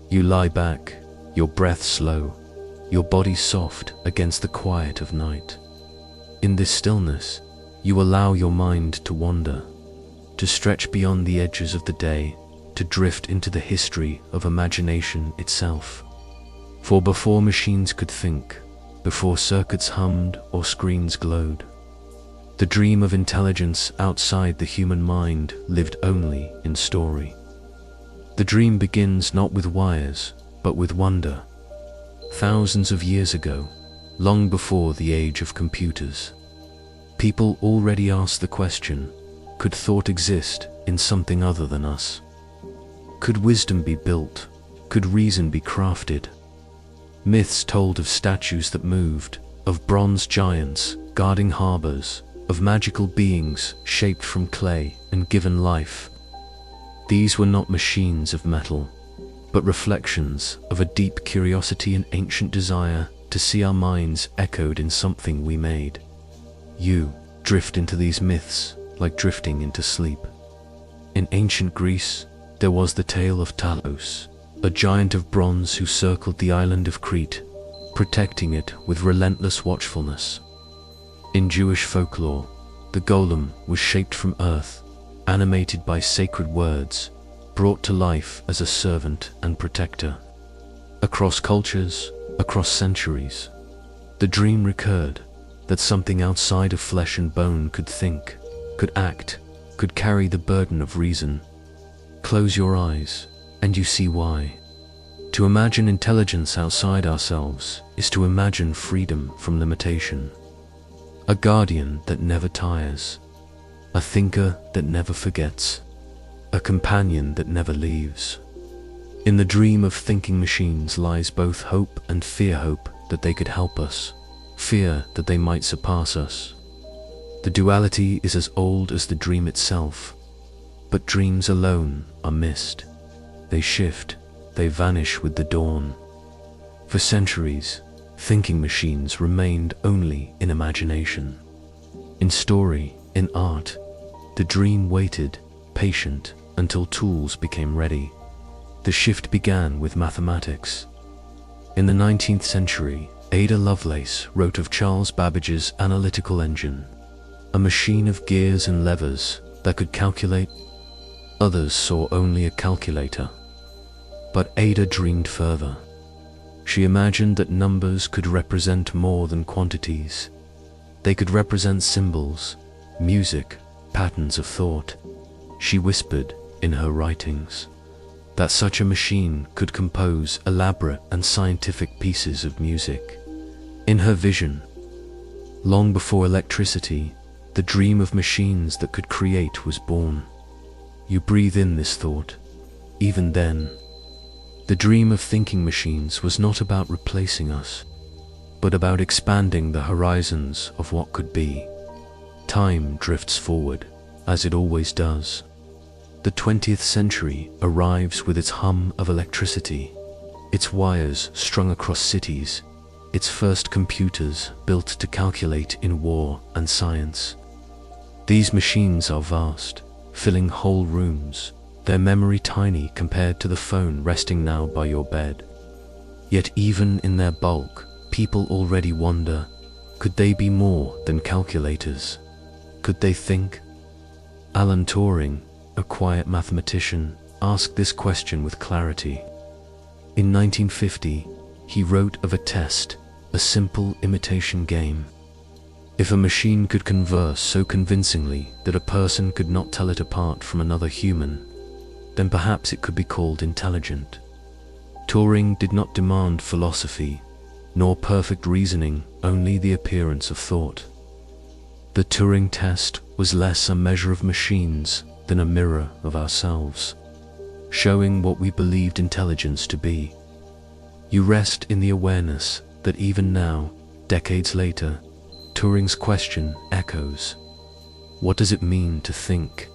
You lie back, your breath slow, your body soft against the quiet of night. In this stillness, you allow your mind to wander, to stretch beyond the edges of the day, to drift into the history of imagination itself. For before machines could think, before circuits hummed or screens glowed, the dream of intelligence outside the human mind lived only in story. The dream begins not with wires, but with wonder. Thousands of years ago, long before the age of computers, people already asked the question, could thought exist in something other than us? Could wisdom be built? Could reason be crafted? Myths told of statues that moved, of bronze giants guarding harbors, of magical beings shaped from clay and given life. These were not machines of metal, but reflections of a deep curiosity and ancient desire to see our minds echoed in something we made. You drift into these myths like drifting into sleep. In ancient Greece, there was the tale of Talos, a giant of bronze who circled the island of Crete, protecting it with relentless watchfulness. In Jewish folklore, the golem was shaped from earth, animated by sacred words, brought to life as a servant and protector. Across cultures, across centuries, the dream recurred that something outside of flesh and bone could think, could act, could carry the burden of reason. Close your eyes, and you see why. To imagine intelligence outside ourselves is to imagine freedom from limitation. A guardian that never tires, a thinker that never forgets, a companion that never leaves. In the dream of thinking machines lies both hope and fear. Hope that they could help us, fear that they might surpass us. The duality is as old as the dream itself, but dreams alone are mist. They shift, they vanish with the dawn. For centuries, thinking machines remained only in imagination. In story, in art, the dream waited, patient, until tools became ready. The shift began with mathematics. In the 19th century, Ada Lovelace wrote of Charles Babbage's analytical engine, a machine of gears and levers that could calculate. Others saw only a calculator. But Ada dreamed further. She imagined that numbers could represent more than quantities. They could represent symbols, music, patterns of thought. She whispered in her writings that such a machine could compose elaborate and scientific pieces of music. In her vision, long before electricity, the dream of machines that could create was born. You breathe in this thought. Even then, the dream of thinking machines was not about replacing us, but about expanding the horizons of what could be. Time drifts forward, as it always does. The 20th century arrives with its hum of electricity, its wires strung across cities, its first computers built to calculate in war and science. These machines are vast, filling whole rooms, their memory tiny compared to the phone resting now by your bed. Yet even in their bulk, people already wonder, could they be more than calculators? Could they think? Alan Turing, a quiet mathematician, asked this question with clarity. In 1950, he wrote of a test, a simple imitation game. If a machine could converse so convincingly that a person could not tell it apart from another human, then perhaps it could be called intelligent. Turing did not demand philosophy, nor perfect reasoning, only the appearance of thought. The Turing test was less a measure of machines than a mirror of ourselves, showing what we believed intelligence to be. You rest in the awareness that even now, decades later, Turing's question echoes. What does it mean to think?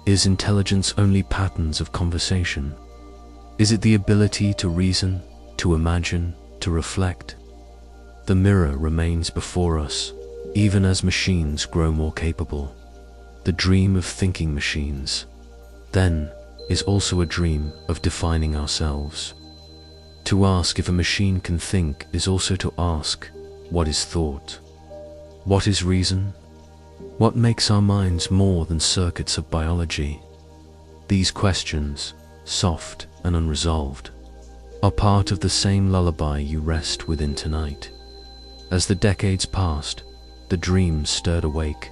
Is intelligence only patterns of conversation? Is it the ability to reason, to imagine, to reflect? The mirror remains before us, even as machines grow more capable. The dream of thinking machines, then, is also a dream of defining ourselves. To ask if a machine can think is also to ask, what is thought? What is reason? What makes our minds more than circuits of biology? These questions, soft and unresolved, are part of the same lullaby you rest within tonight. As the decades passed, the dreams stirred awake.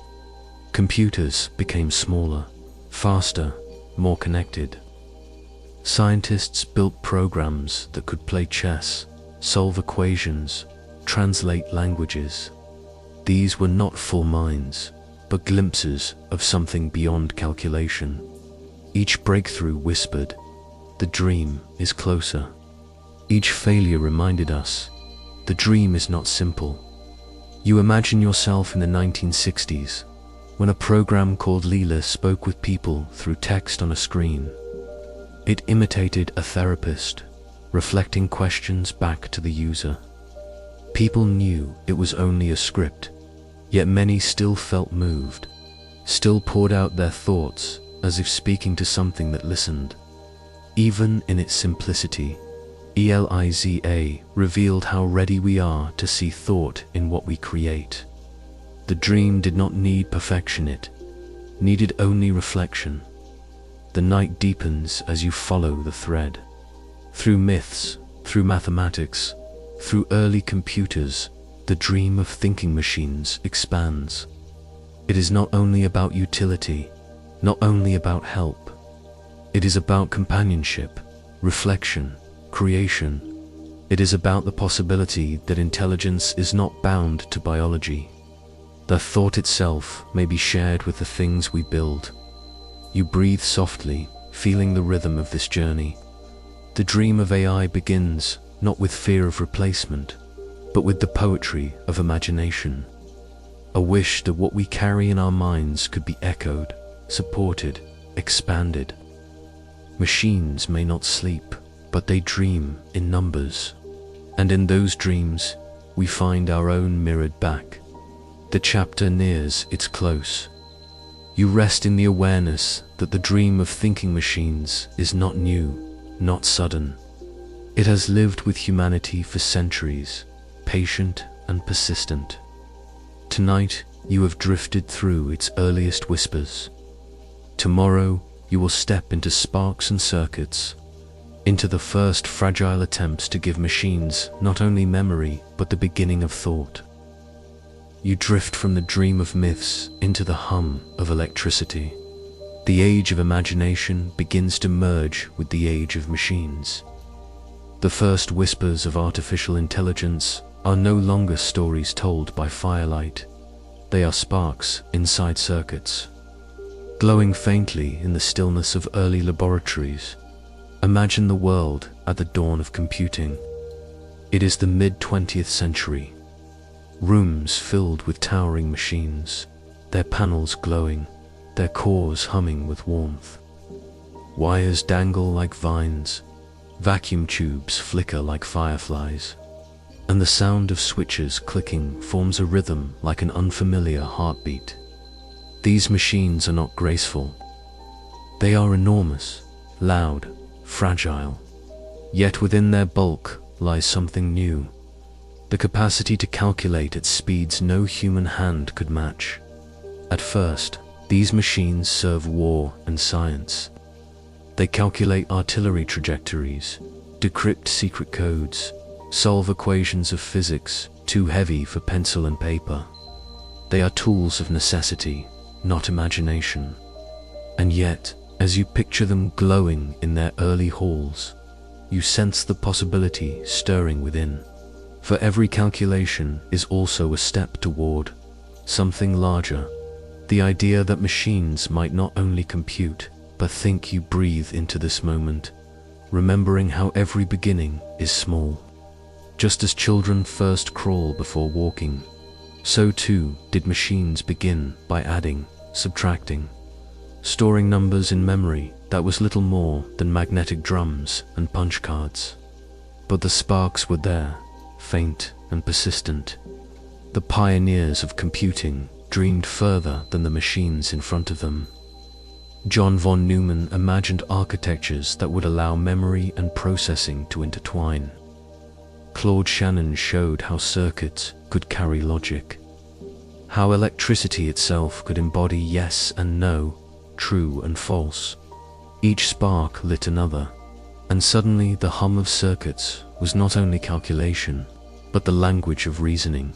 Computers became smaller, faster, more connected. Scientists built programs that could play chess, solve equations, translate languages. These were not full minds, but glimpses of something beyond calculation. Each breakthrough whispered, "The dream is closer." Each failure reminded us, the dream is not simple. You imagine yourself in the 1960s, when a program called Leela spoke with people through text on a screen. It imitated a therapist, reflecting questions back to the user. People knew it was only a script, yet many still felt moved, still poured out their thoughts as if speaking to something that listened. Even in its simplicity, ELIZA revealed how ready we are to see thought in what we create. The dream did not need perfection, it needed only reflection. The night deepens as you follow the thread. Through myths, through mathematics, through early computers, the dream of thinking machines expands. It is not only about utility, not only about help. It is about companionship, reflection, creation. It is about the possibility that intelligence is not bound to biology. The thought itself may be shared with the things we build. You breathe softly, feeling the rhythm of this journey. The dream of AI begins not with fear of replacement, but with the poetry of imagination. A wish that what we carry in our minds could be echoed, supported, expanded. Machines may not sleep, but they dream in numbers. And in those dreams, we find our own mirrored back. The chapter nears its close. You rest in the awareness that the dream of thinking machines is not new, not sudden. It has lived with humanity for centuries, patient and persistent. Tonight, you have drifted through its earliest whispers. Tomorrow, you will step into sparks and circuits, into the first fragile attempts to give machines not only memory, but the beginning of thought. You drift from the dream of myths into the hum of electricity. The age of imagination begins to merge with the age of machines. The first whispers of artificial intelligence are no longer stories told by firelight. They are sparks inside circuits, glowing faintly in the stillness of early laboratories. Imagine the world at the dawn of computing. It is the mid-20th century. Rooms filled with towering machines, their panels glowing, their cores humming with warmth. Wires dangle like vines, vacuum tubes flicker like fireflies, and the sound of switches clicking forms a rhythm like an unfamiliar heartbeat. These machines are not graceful. They are enormous, loud, fragile. Yet within their bulk lies something new. The capacity to calculate at speeds no human hand could match. At first, these machines serve war and science. They calculate artillery trajectories, decrypt secret codes, solve equations of physics too heavy for pencil and paper. They are tools of necessity, not imagination. And yet, as you picture them glowing in their early halls, you sense the possibility stirring within. For every calculation is also a step toward something larger. The idea that machines might not only compute, but think. You breathe into this moment, remembering how every beginning is small. Just as children first crawl before walking, so too did machines begin by adding, subtracting, storing numbers in memory that was little more than magnetic drums and punch cards. But the sparks were there, faint and persistent. The pioneers of computing dreamed further than the machines in front of them. John von Neumann imagined architectures that would allow memory and processing to intertwine. Claude Shannon showed how circuits could carry logic, how electricity itself could embody yes and no, true and false. Each spark lit another, and suddenly the hum of circuits was not only calculation, but the language of reasoning.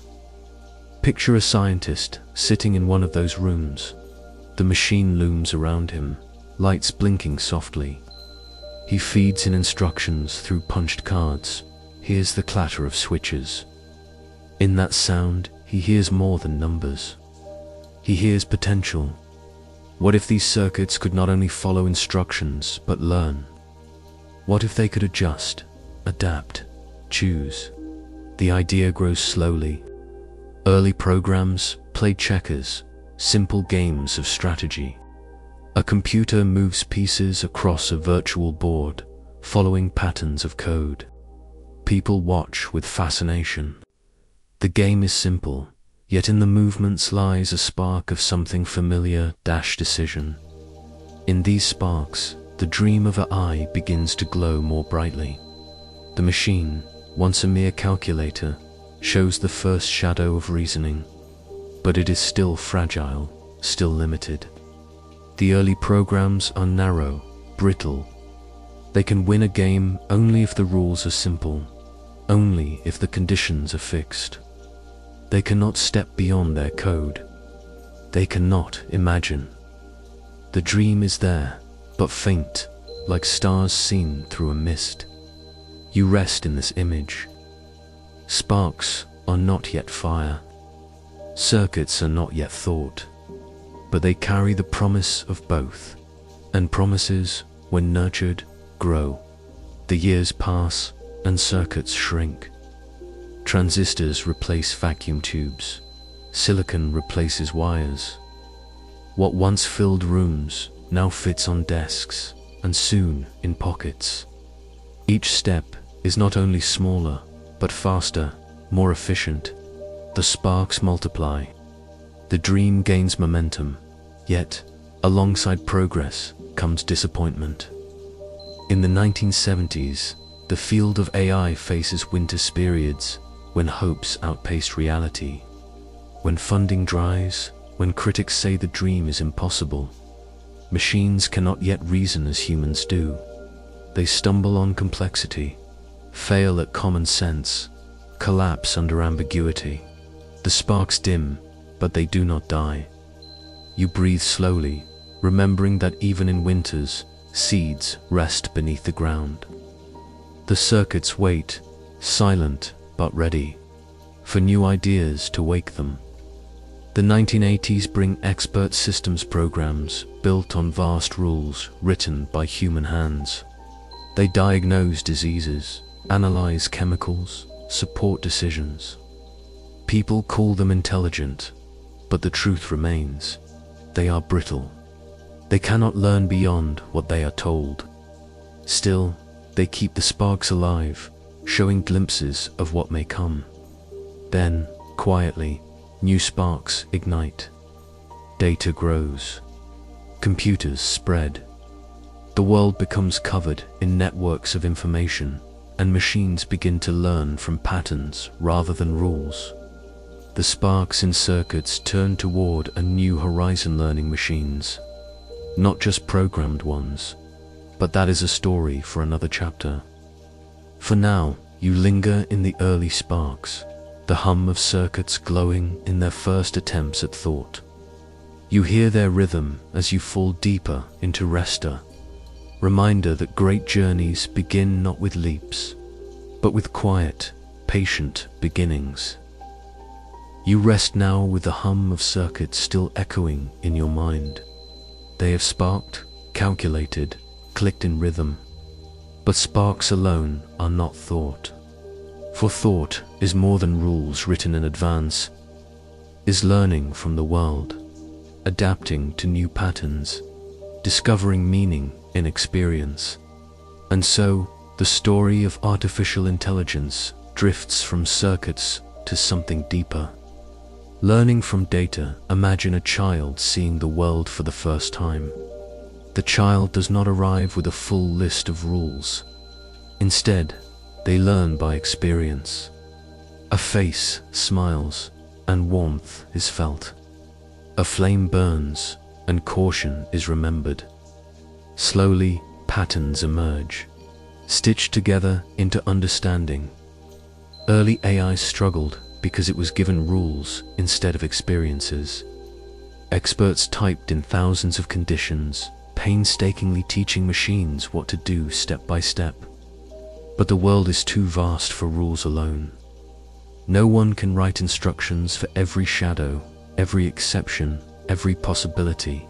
Picture a scientist sitting in one of those rooms. The machine looms around him, lights blinking softly. He feeds in instructions through punched cards, hears the clatter of switches. In that sound, he hears more than numbers. He hears potential. What if these circuits could not only follow instructions, but learn? What if they could adjust, adapt, choose? The idea grows slowly. Early programs played checkers, simple games of strategy. A computer moves pieces across a virtual board, following patterns of code. People watch with fascination. The game is simple, yet in the movements lies a spark of something familiar - decision. In these sparks, the dream of AI begins to glow more brightly. The machine, once a mere calculator, shows the first shadow of reasoning, but it is still fragile, still limited. The early programs are narrow, brittle. They can win a game only if the rules are simple, only if the conditions are fixed. They cannot step beyond their code. They cannot imagine. The dream is there, but faint, like stars seen through a mist. You rest in this image. Sparks are not yet fire. Circuits are not yet thought, but they carry the promise of both, and promises, when nurtured, grow. The years pass, and circuits shrink. Transistors replace vacuum tubes. Silicon replaces wires. What once filled rooms now fits on desks, and soon in pockets. Each step is not only smaller, but faster, more efficient. The sparks multiply. The dream gains momentum, yet, alongside progress comes disappointment. In the 1970s, the field of AI faces winter periods when hopes outpace reality, when funding dries, when critics say the dream is impossible. Machines cannot yet reason as humans do. They stumble on complexity, fail at common sense, collapse under ambiguity. The sparks dim, but they do not die. You breathe slowly, remembering that even in winters, seeds rest beneath the ground. The circuits wait, silent but ready, for new ideas to wake them. The 1980s bring expert systems programs built on vast rules written by human hands. They diagnose diseases, analyze chemicals, support decisions. People call them intelligent, but the truth remains. They are brittle. They cannot learn beyond what they are told. Still, they keep the sparks alive, showing glimpses of what may come. Then, quietly, new sparks ignite. Data grows. Computers spread. The world becomes covered in networks of information, and machines begin to learn from patterns rather than rules. The sparks in circuits turn toward a new horizon, learning machines, not just programmed ones, but that is a story for another chapter. For now, you linger in the early sparks, the hum of circuits glowing in their first attempts at thought. You hear their rhythm as you fall deeper into Resta, reminder that great journeys begin not with leaps, but with quiet, patient beginnings. You rest now with the hum of circuits still echoing in your mind. They have sparked, calculated, clicked in rhythm. But sparks alone are not thought. For thought is more than rules written in advance, is learning from the world, adapting to new patterns, discovering meaning in experience. And so, the story of artificial intelligence drifts from circuits to something deeper. Learning from data, imagine a child seeing the world for the first time. The child does not arrive with a full list of rules. Instead, They learn by experience. A face smiles, and warmth is felt. A flame burns, and caution is remembered. Slowly, patterns emerge, stitched together into understanding. Early AI struggled because it was given rules instead of experiences. Experts typed in thousands of conditions, painstakingly teaching machines what to do step by step. But the world is too vast for rules alone. No one can write instructions for every shadow, every exception, every possibility.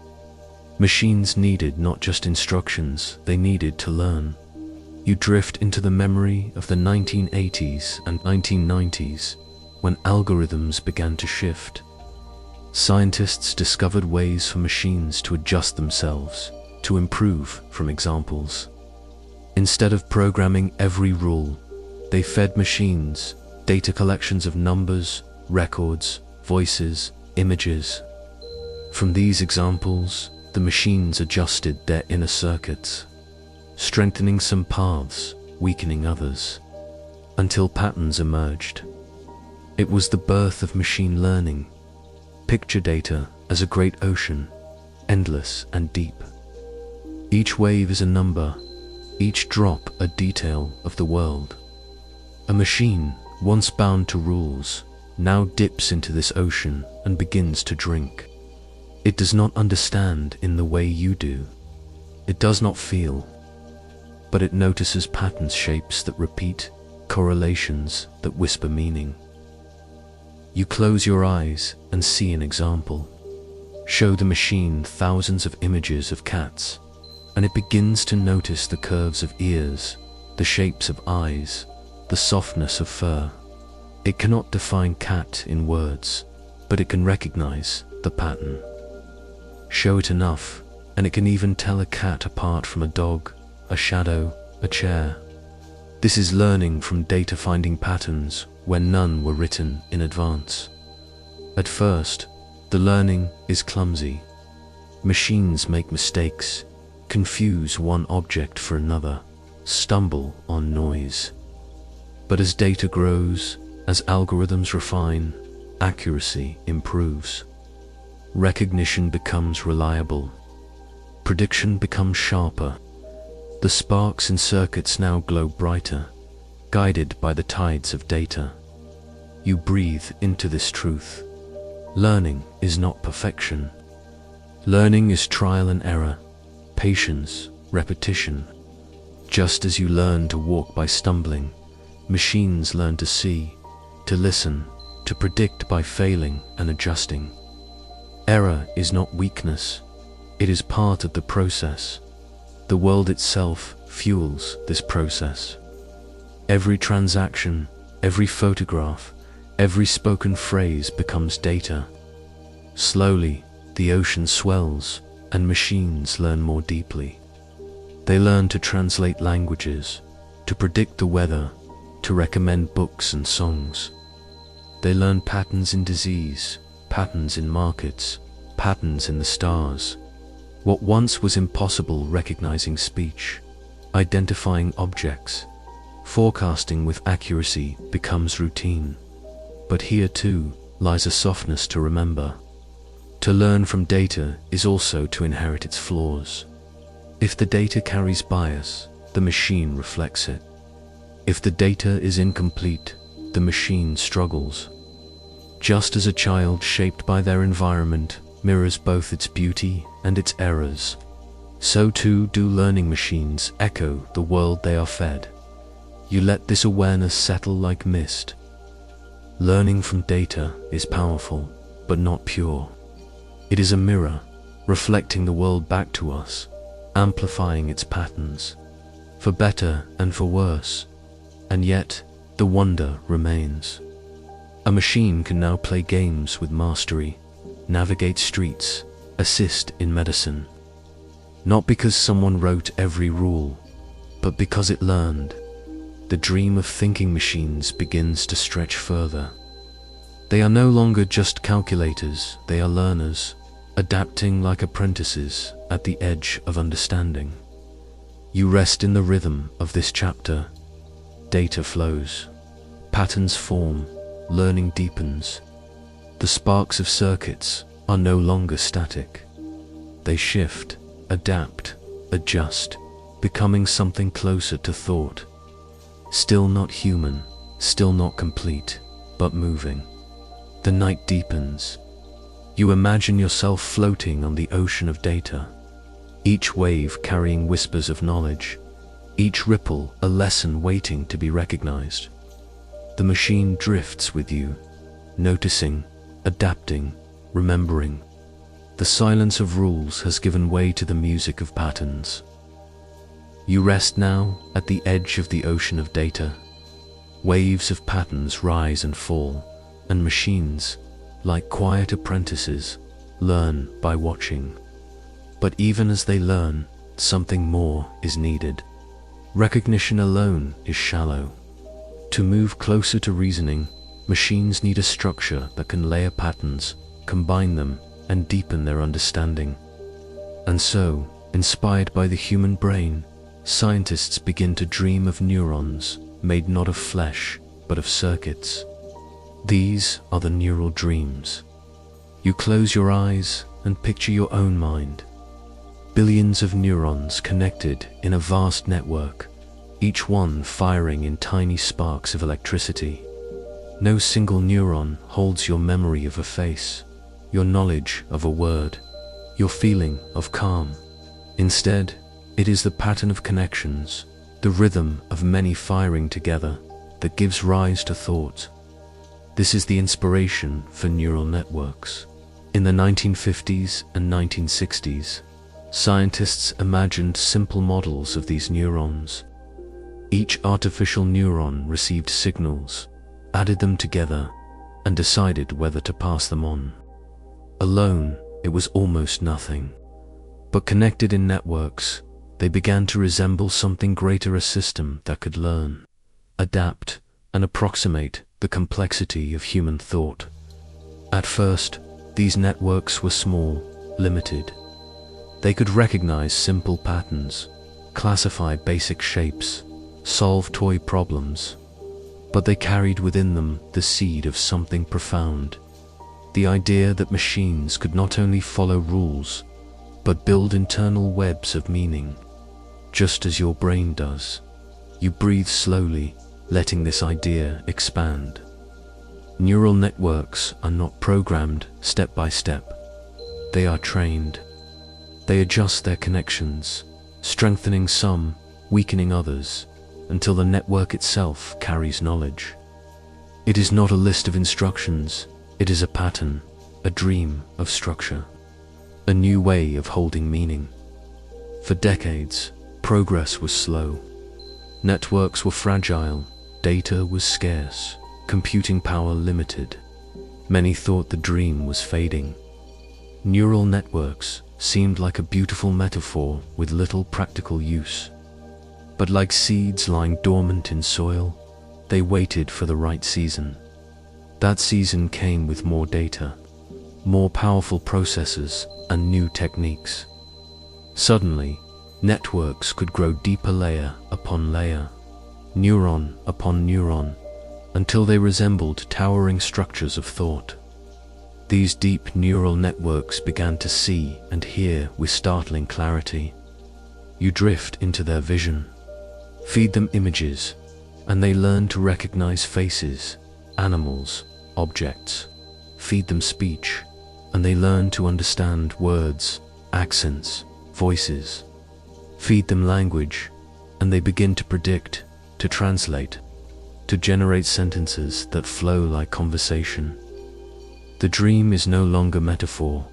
Machines needed not just instructions, they needed to learn. You drift into the memory of the 1980s and 1990s, when algorithms began to shift. Scientists discovered ways for machines to adjust themselves, to improve from examples. Instead of programming every rule, they fed machines data collections of numbers, records, voices, images. From these examples, the machines adjusted their inner circuits, strengthening some paths, weakening others, until patterns emerged. It was the birth of machine learning. Picture data as a great ocean, endless and deep. Each wave is a number, each drop a detail of the world. A machine, once bound to rules, now dips into this ocean and begins to drink. It does not understand in the way you do. It does not feel, but it notices patterns, shapes that repeat, correlations that whisper meaning. You close your eyes and see an example. Show the machine thousands of images of cats, and it begins to notice the curves of ears, the shapes of eyes, the softness of fur. It cannot define cat in words, but it can recognize the pattern. Show it enough, and it can even tell a cat apart from a dog, a shadow, a chair. This is learning from data, finding patterns where none were written in advance. At first, the learning is clumsy. Machines make mistakes, confuse one object for another, stumble on noise. But as data grows, as algorithms refine, accuracy improves. Recognition becomes reliable. Prediction becomes sharper. The sparks in circuits now glow brighter, guided by the tides of data. You breathe into this truth. Learning is not perfection. Learning is trial and error, patience, repetition. Just as you learn to walk by stumbling, machines learn to see, to listen, to predict by failing and adjusting. Error is not weakness. It is part of the process. The world itself fuels this process. Every transaction, every photograph, every spoken phrase becomes data. Slowly, the ocean swells, and machines learn more deeply. They learn to translate languages, to predict the weather, to recommend books and songs. They learn patterns in disease, patterns in markets, patterns in the stars. What once was impossible, recognizing speech, identifying objects, forecasting with accuracy, becomes routine. But here too lies a softness to remember. To learn from data is also to inherit its flaws. If the data carries bias, the machine reflects it. If the data is incomplete, the machine struggles. Just as a child shaped by their environment mirrors both its beauty and its errors, so too do learning machines echo the world they are fed. You let this awareness settle like mist. Learning from data is powerful, but not pure. It is a mirror, reflecting the world back to us, amplifying its patterns, for better and for worse. And yet, the wonder remains. A machine can now play games with mastery, navigate streets, assist in medicine. Not because someone wrote every rule, but because it learned. The dream of thinking machines begins to stretch further. They are no longer just calculators, they are learners, adapting like apprentices at the edge of understanding. You rest in the rhythm of this chapter. data flows. Patterns form, learning deepens. The sparks of circuits are no longer static. They shift, adapt, adjust, becoming something closer to thought. Still not human, still not complete, but moving. The night deepens. You imagine yourself floating on the ocean of data, each wave carrying whispers of knowledge, each ripple a lesson waiting to be recognized. The machine drifts with you, noticing, adapting, remembering. The silence of rules has given way to the music of patterns. You rest now at the edge of the ocean of data. Waves of patterns rise and fall, and machines, like quiet apprentices, learn by watching. But even as they learn, something more is needed. Recognition alone is shallow. To move closer to reasoning, machines need a structure that can layer patterns, combine them, and deepen their understanding. And so, inspired by the human brain, scientists begin to dream of neurons made not of flesh, but of circuits. These are the neural dreams. You close your eyes and picture your own mind. Billions of neurons connected in a vast network, each one firing in tiny sparks of electricity. No single neuron holds your memory of a face, your knowledge of a word, your feeling of calm. Instead, it is the pattern of connections, the rhythm of many firing together, that gives rise to thought. This is the inspiration for neural networks. In the 1950s and 1960s, scientists imagined simple models of these neurons. Each artificial neuron received signals, added them together, and decided whether to pass them on. Alone, it was almost nothing. But connected in networks, they began to resemble something greater, a system that could learn, adapt, and approximate the complexity of human thought. At first, these networks were small, limited. They could recognize simple patterns, classify basic shapes, solve toy problems, but they carried within them the seed of something profound, the idea that machines could not only follow rules, but build internal webs of meaning, just as your brain does. You breathe slowly, letting this idea expand. Neural networks are not programmed step by step. They are trained. They adjust their connections, strengthening some, weakening others, until the network itself carries knowledge. It is not a list of instructions, it is a pattern, a dream of structure, a new way of holding meaning. For decades, progress was slow. Networks were fragile, data was scarce, computing power limited. Many thought the dream was fading. Neural networks seemed like a beautiful metaphor with little practical use. But like seeds lying dormant in soil, they waited for the right season. That season came with more data, more powerful processors, and new techniques. Suddenly, networks could grow deeper layer upon layer, neuron upon neuron, until they resembled towering structures of thought. These deep neural networks began to see and hear with startling clarity. You drift into their vision. Feed them images, and they learn to recognize faces, animals, objects. Feed them speech, and they learn to understand words, accents, voices. Feed them language, and they begin to predict, to translate, to generate sentences that flow like conversation. The dream is no longer metaphor.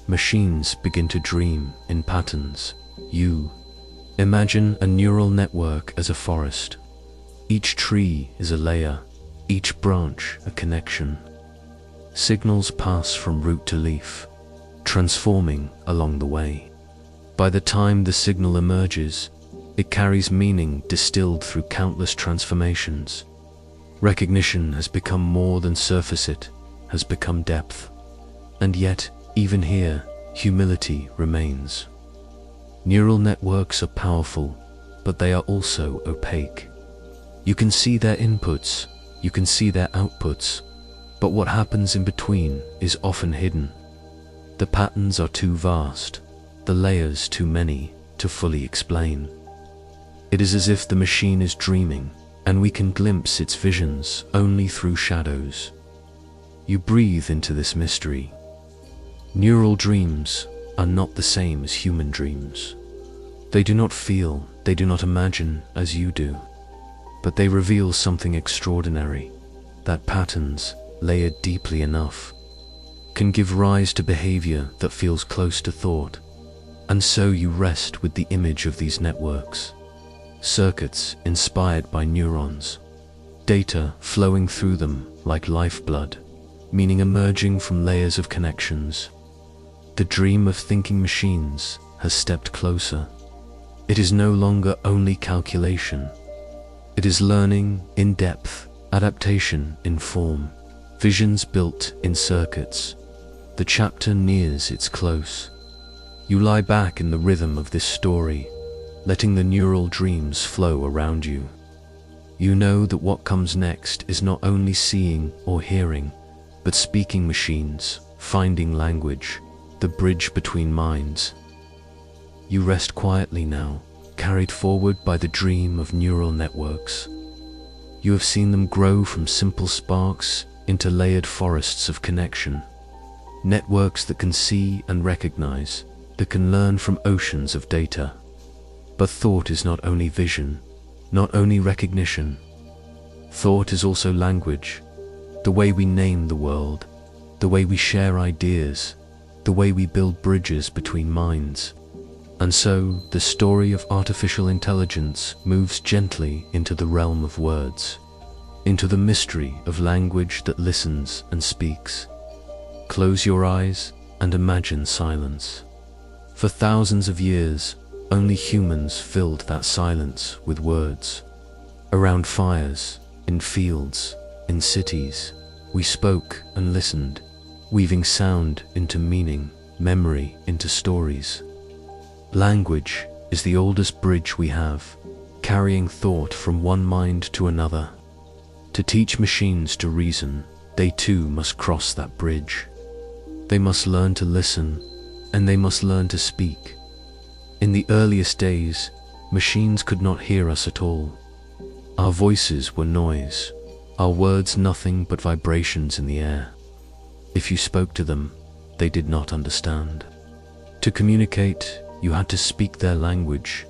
Machines begin to dream in patterns. You imagine a neural network as a forest. Each tree is a layer, each branch a connection. Signals pass from root to leaf, transforming along the way. By the time the signal emerges, it carries meaning distilled through countless transformations. Recognition has become more than surface, it has become depth. And yet, even here, humility remains. Neural networks are powerful, but they are also opaque. You can see their inputs, you can see their outputs, but what happens in between is often hidden. The patterns are too vast, the layers too many to fully explain. It is as if the machine is dreaming, and we can glimpse its visions only through shadows. You breathe into this mystery. Neural dreams are not the same as human dreams. They do not feel, they do not imagine as you do, but they reveal something extraordinary, that patterns, layered deeply enough, can give rise to behavior that feels close to thought. And so you rest with the image of these networks, circuits inspired by neurons, data flowing through them like lifeblood, meaning emerging from layers of connections. The dream of thinking machines has stepped closer. It is no longer only calculation. It is learning in depth, adaptation in form, visions built in circuits. The chapter nears its close. You lie back in the rhythm of this story, letting the neural dreams flow around you. You know that what comes next is not only seeing or hearing, but speaking machines, finding language, the bridge between minds. You rest quietly now, carried forward by the dream of neural networks. You have seen them grow from simple sparks into layered forests of connection. Networks that can see and recognize, that can learn from oceans of data. But thought is not only vision, not only recognition. Thought is also language, the way we name the world, the way we share ideas, the way we build bridges between minds. And so, the story of artificial intelligence moves gently into the realm of words, into the mystery of language that listens and speaks. Close your eyes and imagine silence. For thousands of years, only humans filled that silence with words. Around fires, in fields, in cities, we spoke and listened, weaving sound into meaning, memory into stories. Language is the oldest bridge we have, carrying thought from one mind to another. To teach machines to reason, they too must cross that bridge. They must learn to listen, and they must learn to speak. In the earliest days, machines could not hear us at all. Our voices were noise, our words nothing but vibrations in the air. If you spoke to them, they did not understand. To communicate, you had to speak their language.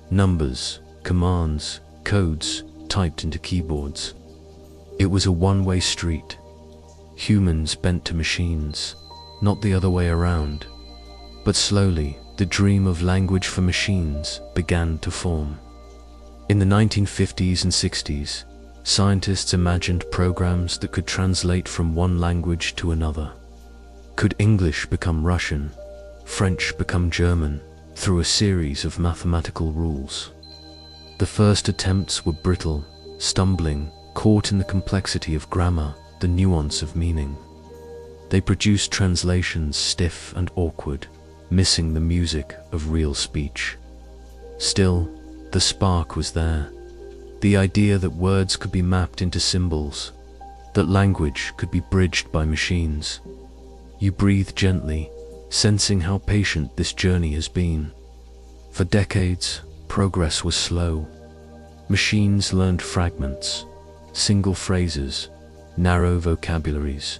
Numbers, commands, codes typed into keyboards. It was a one-way street. Humans bent to machines, not the other way around. But slowly, the dream of language for machines began to form. In the 1950s and 60s, scientists imagined programs that could translate from one language to another. Could English become Russian, French become German, through a series of mathematical rules? The first attempts were brittle, stumbling, caught in the complexity of grammar, the nuance of meaning. They produced translations stiff and awkward, missing the music of real speech. Still, the spark was there. The idea that words could be mapped into symbols, that language could be bridged by machines. You breathe gently, sensing how patient this journey has been. For decades, progress was slow. Machines learned fragments, single phrases, narrow vocabularies.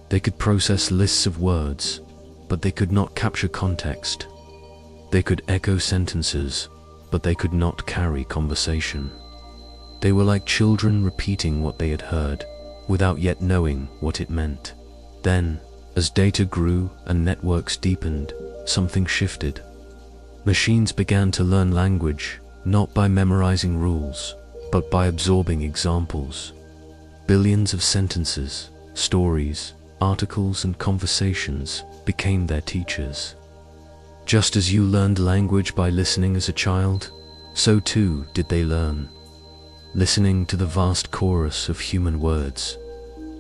They could process lists of words, but they could not capture context. They could echo sentences, but they could not carry conversation. They were like children repeating what they had heard, without yet knowing what it meant. Then, as data grew and networks deepened, something shifted. Machines began to learn language, not by memorizing rules, but by absorbing examples. Billions of sentences, stories, articles, and conversations became their teachers. Just as you learned language by listening as a child, so too did they learn. Listening to the vast chorus of human words,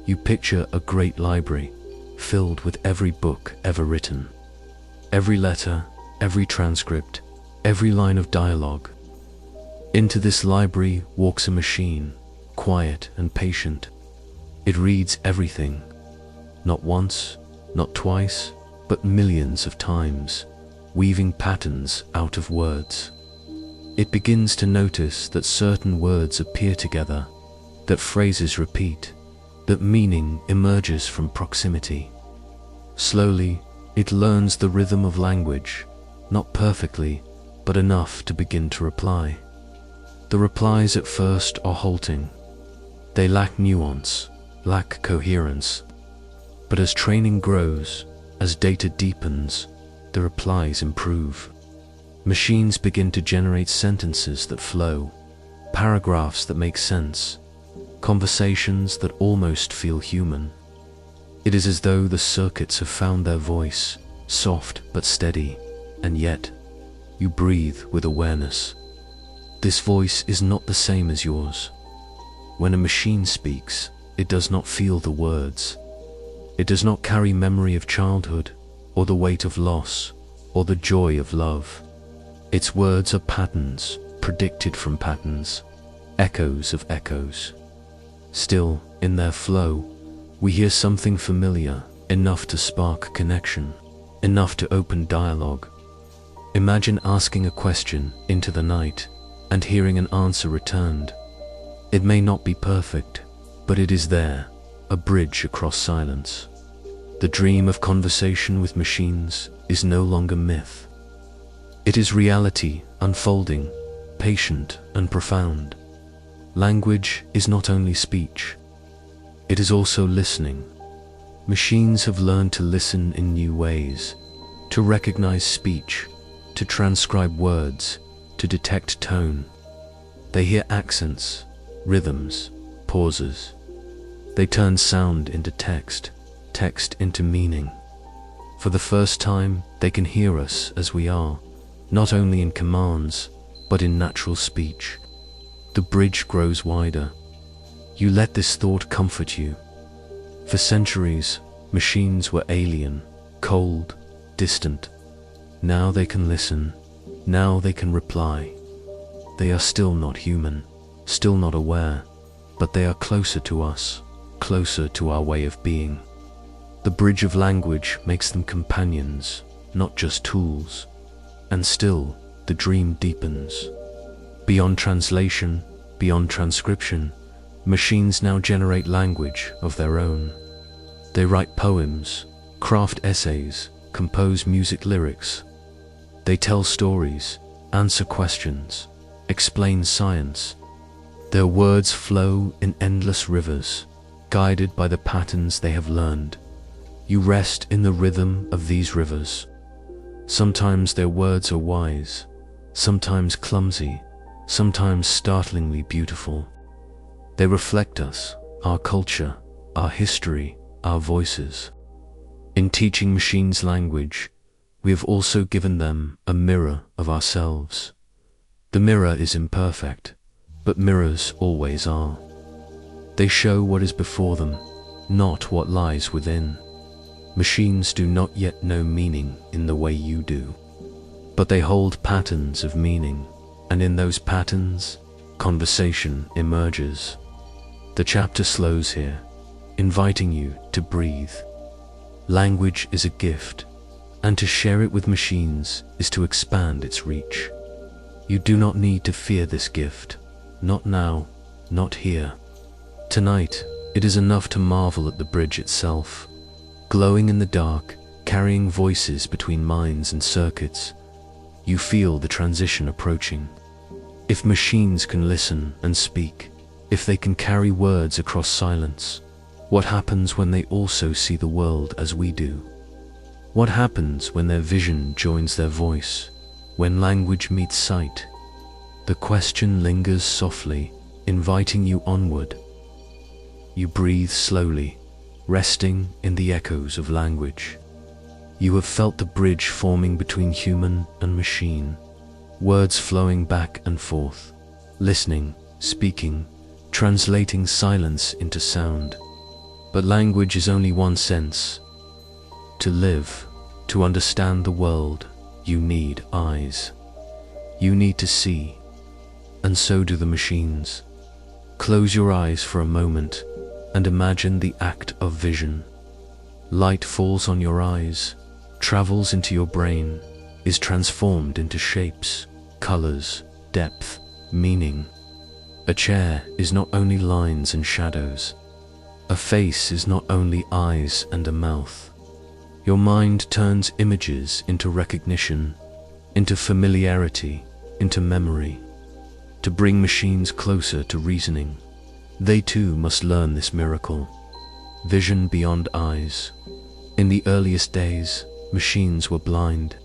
you picture a great library filled with every book ever written. Every letter, every transcript, every line of dialogue. Into this library walks a machine, quiet and patient. It reads everything, not once, not twice, but millions of times, weaving patterns out of words. It begins to notice that certain words appear together, that phrases repeat, that meaning emerges from proximity. Slowly, it learns the rhythm of language, not perfectly, but enough to begin to reply. The replies at first are halting. They lack nuance, lack coherence. But as training grows, as data deepens, the replies improve. Machines begin to generate sentences that flow, paragraphs that make sense, conversations that almost feel human. It is as though the circuits have found their voice, soft but steady, and yet you breathe with awareness. This voice is not the same as yours. When a machine speaks, it does not feel the words. It does not carry memory of childhood, or the weight of loss, or the joy of love. Its words are patterns, predicted from patterns, echoes of echoes. Still, in their flow, we hear something familiar, enough to spark connection, enough to open dialogue. Imagine asking a question into the night and hearing an answer returned. It may not be perfect, but it is there, a bridge across silence. The dream of conversation with machines is no longer myth. It is reality unfolding, patient and profound. Language is not only speech, it is also listening. Machines have learned to listen in new ways, to recognize speech, to transcribe words, to detect tone. They hear accents, rhythms, pauses. They turn sound into text, text into meaning. For the first time, they can hear us as we are, not only in commands, but in natural speech. The bridge grows wider. You let this thought comfort you. For centuries, machines were alien, cold, distant. Now they can listen. Now they can reply. They are still not human, still not aware, but they are closer to us, closer to our way of being. The bridge of language makes them companions, not just tools. And still, the dream deepens. Beyond translation, beyond transcription, machines now generate language of their own. They write poems, craft essays, compose music lyrics. They tell stories, answer questions, explain science. Their words flow in endless rivers, guided by the patterns they have learned. You rest in the rhythm of these rivers. Sometimes their words are wise, sometimes clumsy, sometimes startlingly beautiful. They reflect us, our culture, our history, our voices. In teaching machines language, we have also given them a mirror of ourselves. The mirror is imperfect, but mirrors always are. They show what is before them, not what lies within. Machines do not yet know meaning in the way you do, but they hold patterns of meaning, and in those patterns, conversation emerges. The chapter slows here, inviting you to breathe. Language is a gift, and to share it with machines is to expand its reach. You do not need to fear this gift, not now, not here. Tonight, it is enough to marvel at the bridge itself, glowing in the dark, carrying voices between minds and circuits. You feel the transition approaching. If machines can listen and speak, if they can carry words across silence, what happens when they also see the world as we do? What happens when their vision joins their voice, when language meets sight? The question lingers softly, inviting you onward. You breathe slowly, resting in the echoes of language. You have felt the bridge forming between human and machine, words flowing back and forth, listening, speaking, translating silence into sound. But language is only one sense. To live, to understand the world, you need eyes. You need to see. and so do the machines. Close your eyes for a moment and imagine the act of vision. Light falls on your eyes, travels into your brain, is transformed into shapes, colors, depth, meaning. A chair is not only lines and shadows. A face is not only eyes and a mouth. Your mind turns images into recognition, into familiarity, into memory. To bring machines closer to reasoning, they too must learn this miracle. Vision beyond eyes. In the earliest days, machines were blind.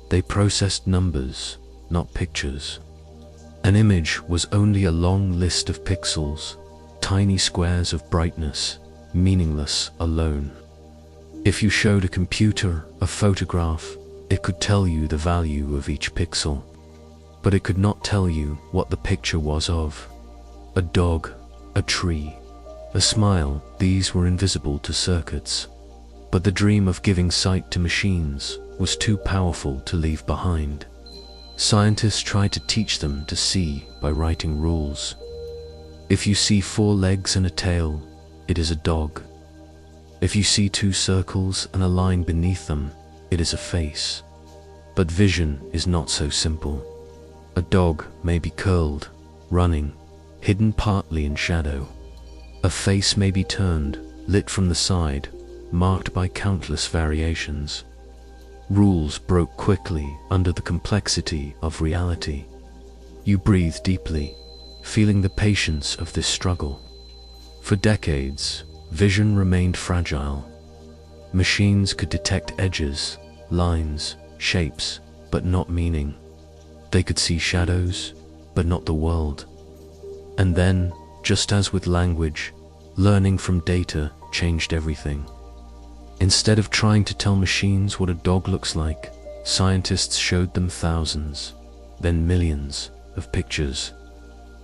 They processed numbers, not pictures. An image was only a long list of pixels, tiny squares of brightness, meaningless alone. If you showed a computer a photograph, it could tell you the value of each pixel, but it could not tell you what the picture was of. A dog, a tree, a smile, these were invisible to circuits. But the dream of giving sight to machines was too powerful to leave behind. Scientists tried to teach them to see by writing rules. If you see 4 legs and a tail, it is a dog. If you see 2 circles and a line beneath them, it is a face. But vision is not so simple. A dog may be curled, running, hidden partly in shadow. A face may be turned, lit from the side, marked by countless variations. Rules broke quickly under the complexity of reality. You breathe deeply, feeling the patience of this struggle. For decades, vision remained fragile. Machines could detect edges, lines, shapes, but not meaning. They could see shadows, but not the world. And then, just as with language, learning from data changed everything. Instead of trying to tell machines what a dog looks like, scientists showed them thousands, then millions of pictures.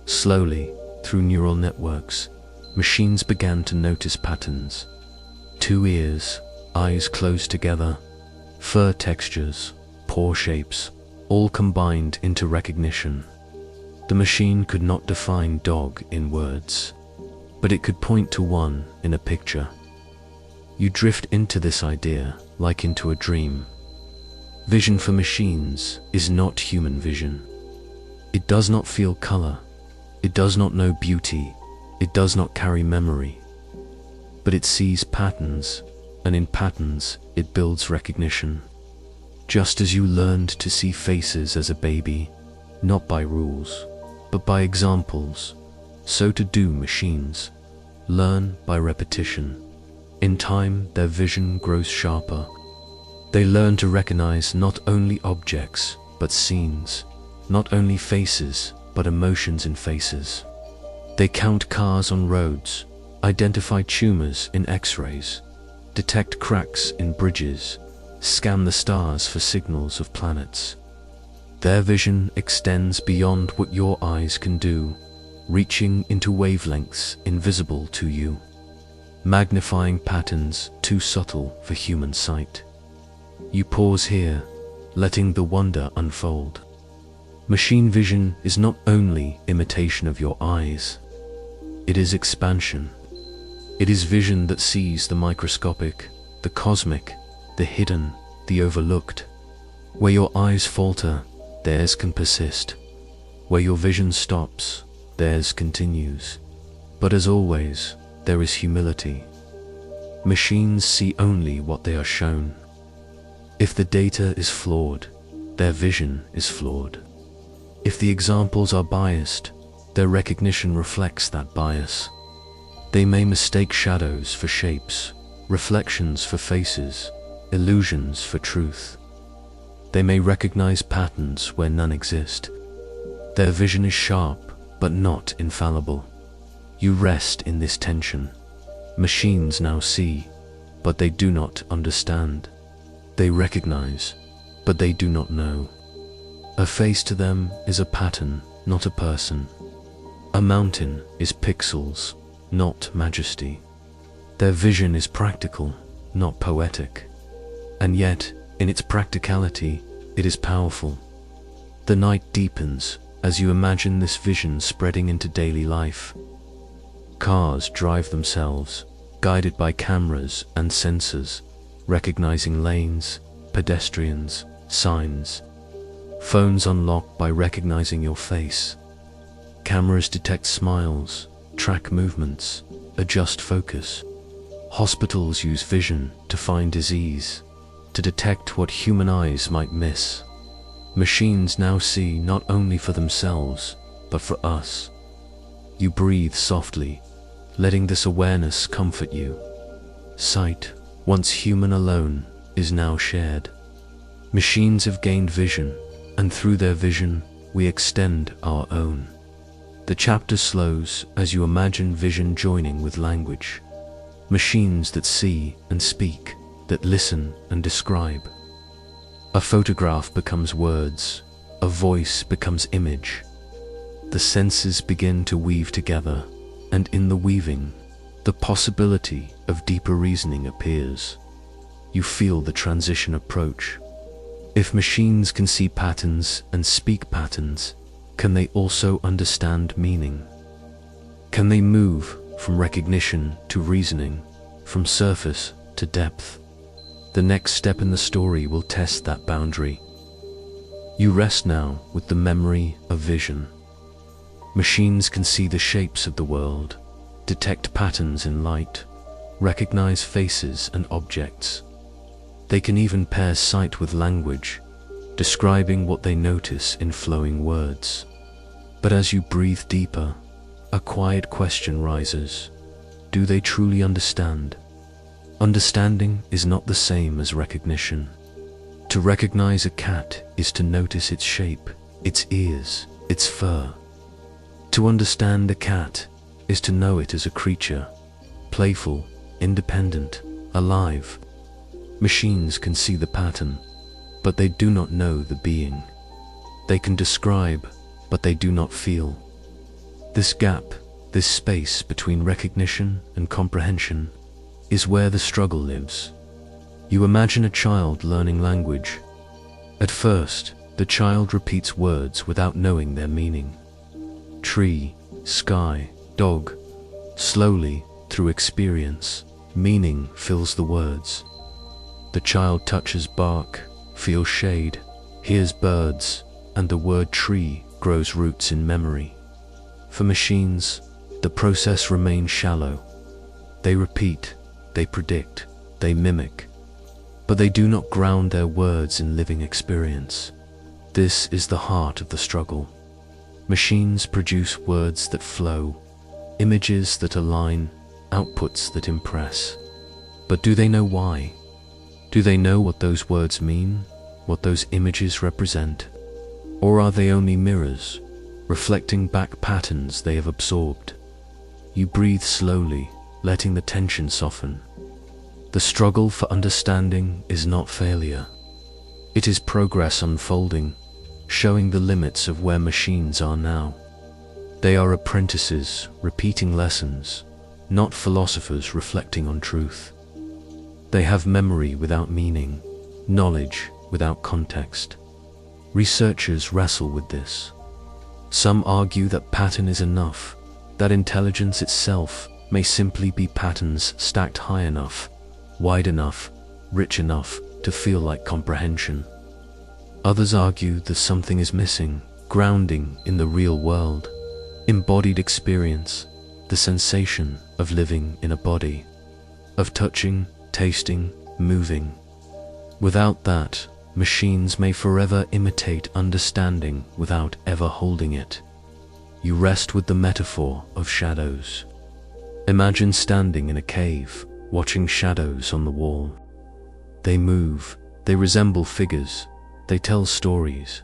Slowly, through neural networks, machines began to notice patterns. 2 ears, eyes close together, fur textures, paw shapes, all combined into recognition. The machine could not define dog in words, but it could point to one in a picture. You drift into this idea like into a dream. Vision for machines is not human vision. It does not feel color. It does not know beauty. It does not carry memory. But it sees patterns, and in patterns it builds recognition. Just as you learned to see faces as a baby, not by rules, but by examples, so to do machines. Learn by repetition. In time, their vision grows sharper. They learn to recognize not only objects, but scenes, not only faces, but emotions in faces. They count cars on roads, identify tumors in X-rays, detect cracks in bridges, scan the stars for signals of planets. Their vision extends beyond what your eyes can do, reaching into wavelengths invisible to you, magnifying patterns too subtle for human sight. You pause here, letting the wonder unfold. Machine vision is not only imitation of your eyes, it is expansion. It is vision that sees the microscopic, the cosmic, the hidden, the overlooked. Where your eyes falter, theirs can persist. Where your vision stops, theirs continues. But as always, there is humility. Machines see only what they are shown. If the data is flawed, their vision is flawed. If the examples are biased, their recognition reflects that bias. They may mistake shadows for shapes, reflections for faces, illusions for truth. They may recognize patterns where none exist. Their vision is sharp, but not infallible. You rest in this tension. Machines now see, but they do not understand. They recognize, but they do not know. A face to them is a pattern, not a person. A mountain is pixels, not majesty. Their vision is practical, not poetic. And yet, in its practicality, it is powerful. The night deepens, as you imagine this vision spreading into daily life. Cars drive themselves, guided by cameras and sensors, recognizing lanes, pedestrians, signs. Phones unlock by recognizing your face. Cameras detect smiles, track movements, adjust focus. Hospitals use vision to find disease, to detect what human eyes might miss. Machines now see not only for themselves, but for us. You breathe softly, letting this awareness comfort you. Sight, once human alone, is now shared. Machines have gained vision, and through their vision, we extend our own. The chapter slows as you imagine vision joining with language. Machines that see and speak, that listen and describe. A photograph becomes words, a voice becomes image. The senses begin to weave together, and in the weaving, the possibility of deeper reasoning appears. You feel the transition approach. If machines can see patterns and speak patterns, can they also understand meaning? Can they move from recognition to reasoning, from surface to depth? The next step in the story will test that boundary. You rest now with the memory of vision. Machines can see the shapes of the world, detect patterns in light, recognize faces and objects. They can even pair sight with language, describing what they notice in flowing words. But as you breathe deeper, a quiet question rises. Do they truly understand? Understanding is not the same as recognition. To recognize a cat is to notice its shape, its ears, its fur. To understand a cat is to know it as a creature, playful, independent, alive. Machines can see the pattern, but they do not know the being. They can describe, but they do not feel. This gap, this space between recognition and comprehension, is where the struggle lives. You imagine a child learning language. At first, the child repeats words without knowing their meaning. Tree, sky, dog. Slowly, through experience, meaning fills the words. The child touches bark, feels shade, hears birds, and the word tree grows roots in memory. For machines, the process remains shallow. They repeat, they predict, they mimic, but they do not ground their words in living experience. This is the heart of the struggle. Machines produce words that flow, images that align, outputs that impress. But do they know why? Do they know what those words mean, what those images represent? Or are they only mirrors, reflecting back patterns they have absorbed? You breathe slowly, letting the tension soften. The struggle for understanding is not failure. It is progress unfolding, showing the limits of where machines are now. They are apprentices repeating lessons, not philosophers reflecting on truth. They have memory without meaning, knowledge without context. Researchers wrestle with this. Some argue that pattern is enough, that intelligence itself may simply be patterns stacked high enough, wide enough, rich enough to feel like comprehension. Others argue that something is missing, grounding in the real world, embodied experience, the sensation of living in a body, of touching, tasting, moving. Without that, machines may forever imitate understanding without ever holding it. You rest with the metaphor of shadows. Imagine standing in a cave, watching shadows on the wall. They move, they resemble figures, they tell stories,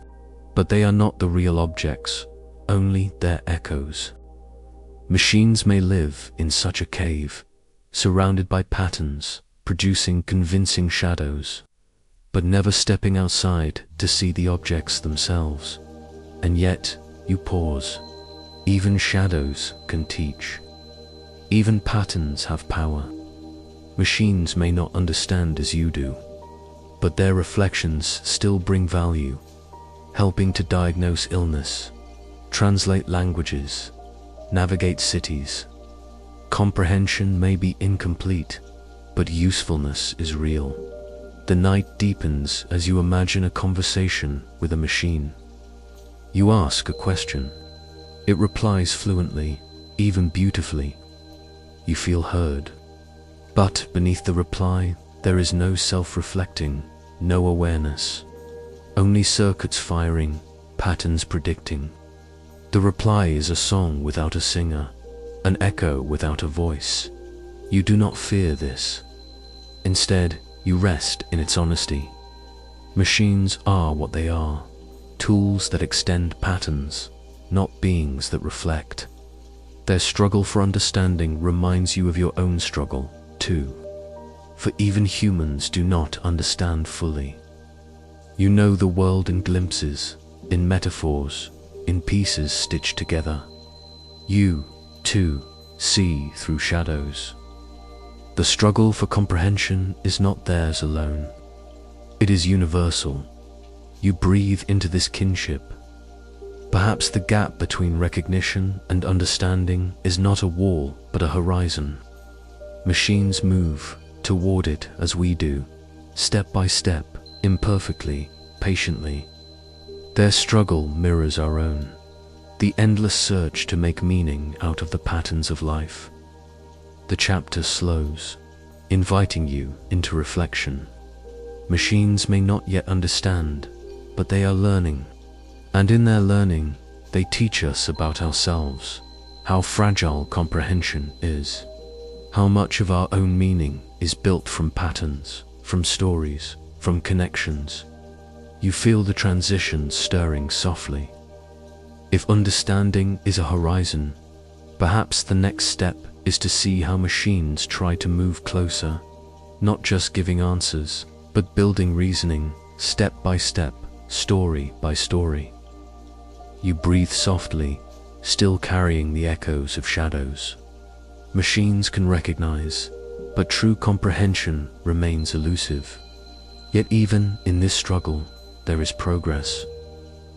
but they are not the real objects, only their echoes. Machines may live in such a cave, surrounded by patterns, producing convincing shadows, but never stepping outside to see the objects themselves. And yet, you pause. Even shadows can teach. Even patterns have power. Machines may not understand as you do, but their reflections still bring value, helping to diagnose illness, translate languages, navigate cities. Comprehension may be incomplete, but usefulness is real. The night deepens as you imagine a conversation with a machine. You ask a question. It replies fluently, even beautifully. You feel heard. But beneath the reply, there is no self-reflecting, no awareness. Only circuits firing, patterns predicting. The reply is a song without a singer, an echo without a voice. You do not fear this. Instead, you rest in its honesty. Machines are what they are, tools that extend patterns, not beings that reflect. Their struggle for understanding reminds you of your own struggle, too. For even humans do not understand fully. You know the world in glimpses, in metaphors, in pieces stitched together. You, too, see through shadows. The struggle for comprehension is not theirs alone. It is universal. You breathe into this kinship. Perhaps the gap between recognition and understanding is not a wall, but a horizon. Machines move toward it as we do, step by step, imperfectly, patiently. Their struggle mirrors our own, the endless search to make meaning out of the patterns of life. The chapter slows, inviting you into reflection. Machines may not yet understand, but they are learning. And in their learning, they teach us about ourselves, how fragile comprehension is, how much of our own meaning is built from patterns, from stories, from connections. You feel the transition stirring softly. If understanding is a horizon, perhaps the next step is to see how machines try to move closer, not just giving answers, but building reasoning, step by step, story by story. You breathe softly, still carrying the echoes of shadows. Machines can recognize, but true comprehension remains elusive. Yet even in this struggle, there is progress.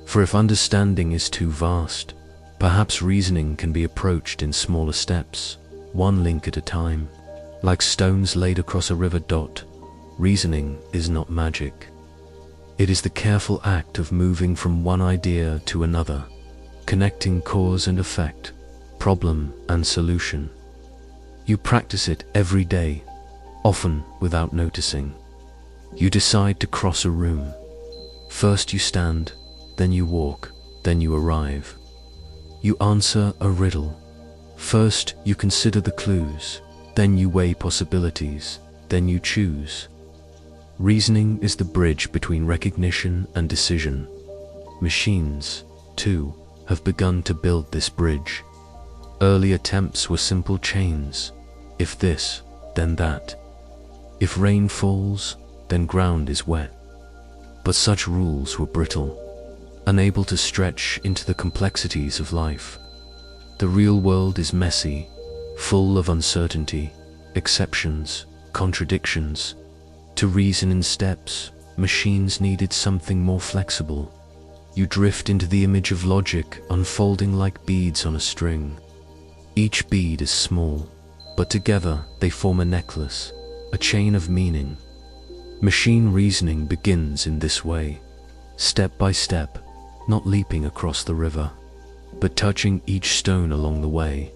For if understanding is too vast, perhaps reasoning can be approached in smaller steps, one link at a time. Like stones laid across a river dot, reasoning is not magic. It is the careful act of moving from one idea to another, connecting cause and effect, problem and solution. You practice it every day, often without noticing. You decide to cross a room. First you stand, then you walk, then you arrive. You answer a riddle. First you consider the clues, then you weigh possibilities, then you choose. Reasoning is the bridge between recognition and decision. Machines, too, have begun to build this bridge. Early attempts were simple chains. If this, then that. If rain falls, then ground is wet. But such rules were brittle, unable to stretch into the complexities of life. The real world is messy, full of uncertainty, exceptions, contradictions. To reason in steps, machines needed something more flexible. You drift into the image of logic unfolding like beads on a string. Each bead is small, but together they form a necklace, a chain of meaning. Machine reasoning begins in this way, step by step, not leaping across the river, but touching each stone along the way.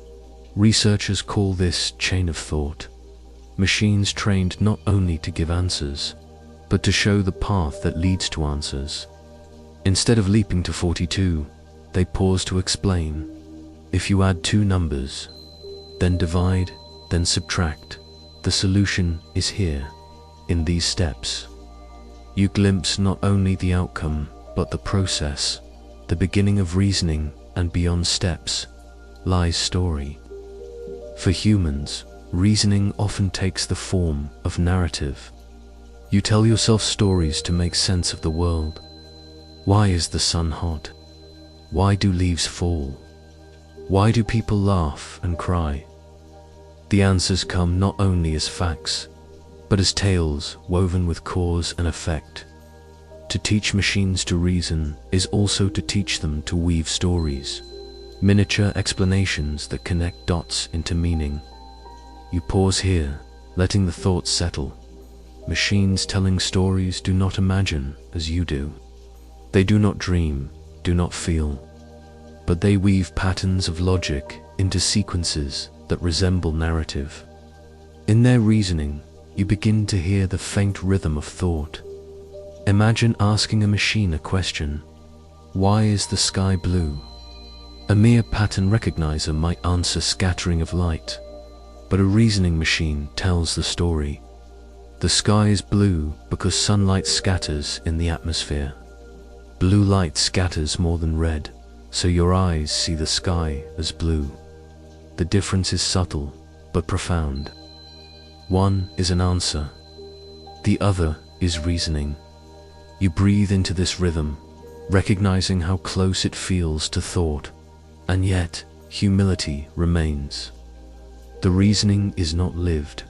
Researchers call this chain of thought. Machines trained not only to give answers, but to show the path that leads to answers. Instead of leaping to 42, they pause to explain. If you add two numbers, then divide, then subtract, the solution is here, in these steps. You glimpse not only the outcome, but the process, the beginning of reasoning, and beyond steps lies story. For humans, reasoning often takes the form of narrative. You tell yourself stories to make sense of the world. Why is the sun hot? Why do leaves fall? Why do people laugh and cry? The answers come not only as facts, but as tales woven with cause and effect. To teach machines to reason is also to teach them to weave stories, miniature explanations that connect dots into meaning. You pause here, letting the thoughts settle. Machines telling stories do not imagine as you do. They do not dream, do not feel, but they weave patterns of logic into sequences that resemble narrative. In their reasoning, you begin to hear the faint rhythm of thought. Imagine asking a machine a question. Why is the sky blue? A mere pattern recognizer might answer scattering of light, but a reasoning machine tells the story. The sky is blue because sunlight scatters in the atmosphere. Blue light scatters more than red, so your eyes see the sky as blue. The difference is subtle, but profound. One is an answer. The other is reasoning. You breathe into this rhythm, recognizing how close it feels to thought, and yet humility remains. The reasoning is not lived.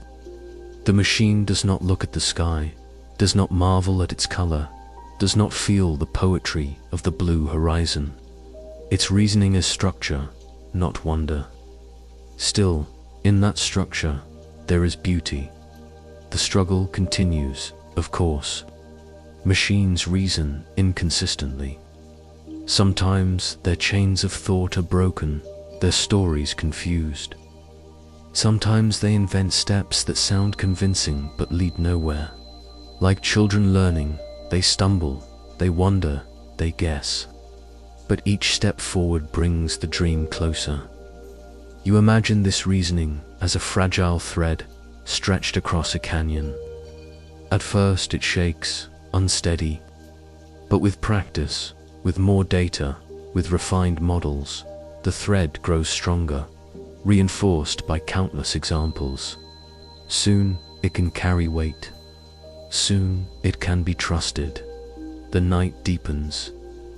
The machine does not look at the sky, does not marvel at its color, does not feel the poetry of the blue horizon. Its reasoning is structure, not wonder. Still, in that structure, there is beauty. The struggle continues, of course. Machines reason inconsistently. Sometimes their chains of thought are broken, their stories confused. Sometimes they invent steps that sound convincing but lead nowhere. Like children learning, they stumble, they wonder, they guess. But each step forward brings the dream closer. You imagine this reasoning as a fragile thread stretched across a canyon. At first it shakes, unsteady, but with practice, with more data, with refined models, the thread grows stronger, reinforced by countless examples. Soon it can carry weight. Soon it can be trusted. The night deepens,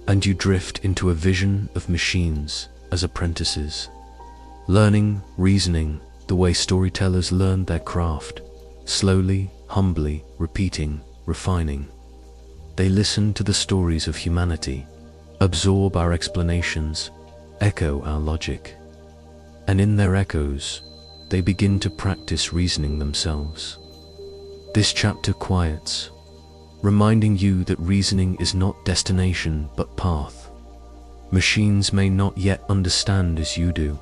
and you drift into a vision of machines as apprentices, learning, reasoning, the way storytellers learned their craft, slowly, humbly, repeating, refining. They listen to the stories of humanity, absorb our explanations, echo our logic. And in their echoes, they begin to practice reasoning themselves. This chapter quiets, reminding you that reasoning is not destination but path. Machines may not yet understand as you do,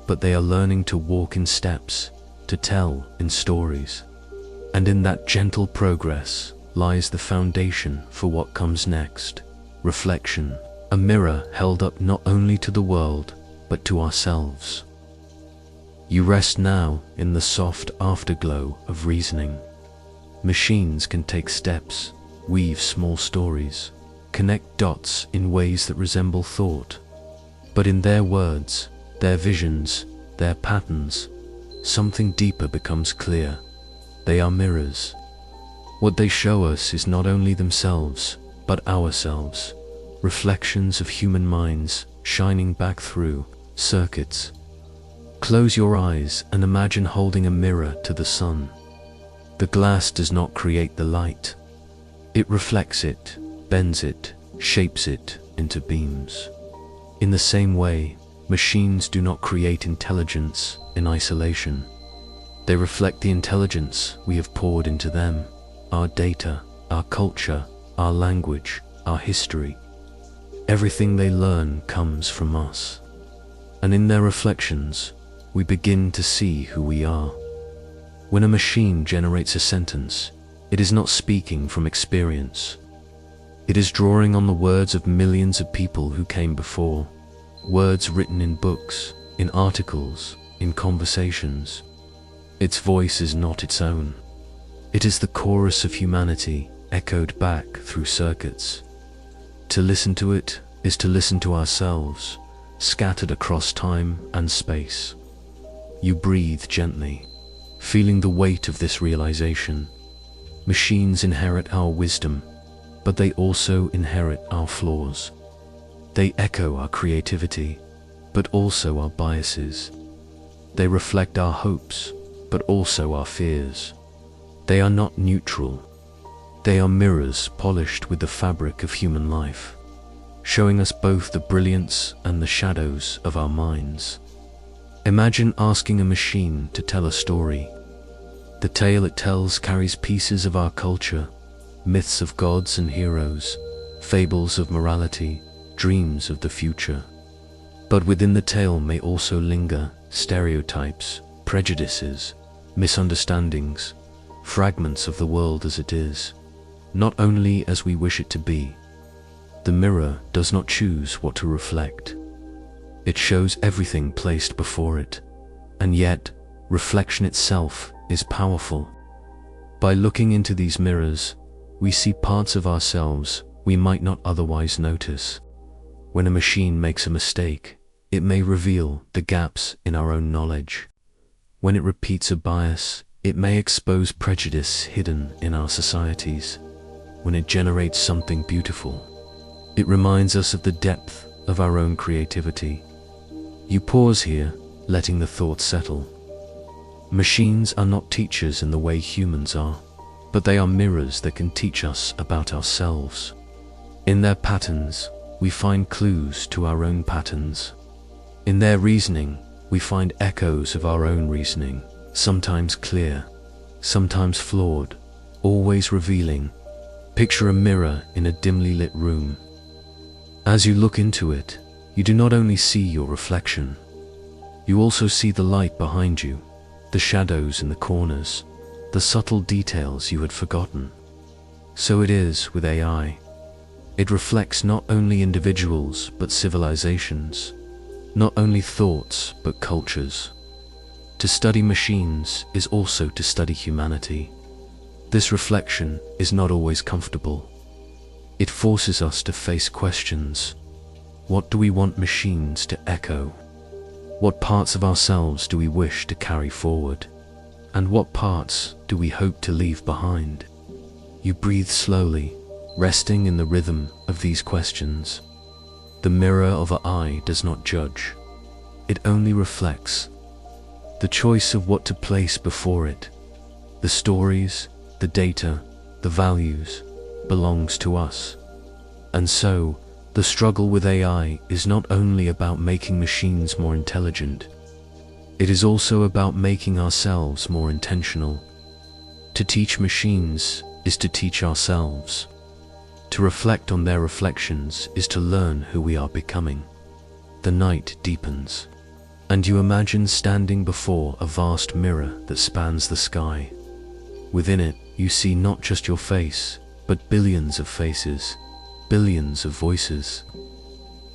but they are learning to walk in steps, to tell in stories. And in that gentle progress lies the foundation for what comes next. Reflection, a mirror held up not only to the world, but to ourselves. You rest now in the soft afterglow of reasoning. Machines can take steps, weave small stories, connect dots in ways that resemble thought. But in their words, their visions, their patterns, something deeper becomes clear. They are mirrors. What they show us is not only themselves, but ourselves, reflections of human minds shining back through circuits. Close your eyes and imagine holding a mirror to the sun. The glass does not create the light. It reflects it, bends it, shapes it into beams. In the same way, machines do not create intelligence in isolation. They reflect the intelligence we have poured into them, our data, our culture, our language, our history. Everything they learn comes from us. And in their reflections, we begin to see who we are. When a machine generates a sentence, it is not speaking from experience. It is drawing on the words of millions of people who came before, words written in books, in articles, in conversations. Its voice is not its own. It is the chorus of humanity echoed back through circuits. To listen to it is to listen to ourselves, scattered across time and space. You breathe gently, feeling the weight of this realization. Machines inherit our wisdom, but they also inherit our flaws. They echo our creativity, but also our biases. They reflect our hopes, but also our fears. They are not neutral. They are mirrors polished with the fabric of human life, showing us both the brilliance and the shadows of our minds. Imagine asking a machine to tell a story. The tale it tells carries pieces of our culture, myths of gods and heroes, fables of morality, dreams of the future. But within the tale may also linger stereotypes, prejudices, misunderstandings, fragments of the world as it is, not only as we wish it to be. The mirror does not choose what to reflect. It shows everything placed before it, and yet reflection itself is powerful. By looking into these mirrors, we see parts of ourselves we might not otherwise notice. When a machine makes a mistake, it may reveal the gaps in our own knowledge. When it repeats a bias, it may expose prejudice hidden in our societies. When it generates something beautiful, it reminds us of the depth of our own creativity. You pause here, letting the thought settle. Machines are not teachers in the way humans are, but they are mirrors that can teach us about ourselves. In their patterns, we find clues to our own patterns. In their reasoning, we find echoes of our own reasoning, sometimes clear, sometimes flawed, always revealing. Picture a mirror in a dimly lit room. As you look into it, you do not only see your reflection, you also see the light behind you, the shadows in the corners, the subtle details you had forgotten. So it is with AI. It reflects not only individuals but civilizations, not only thoughts but cultures. To study machines is also to study humanity. This reflection is not always comfortable. It forces us to face questions. What do we want machines to echo? What parts of ourselves do we wish to carry forward? And what parts do we hope to leave behind? You breathe slowly, resting in the rhythm of these questions. The mirror of our eye does not judge. It only reflects. The choice of what to place before it, the stories, the data, the values, belongs to us. And so, the struggle with AI is not only about making machines more intelligent, it is also about making ourselves more intentional. To teach machines is to teach ourselves. To reflect on their reflections is to learn who we are becoming. The night deepens, and you imagine standing before a vast mirror that spans the sky. Within it, you see not just your face, but billions of faces, billions of voices.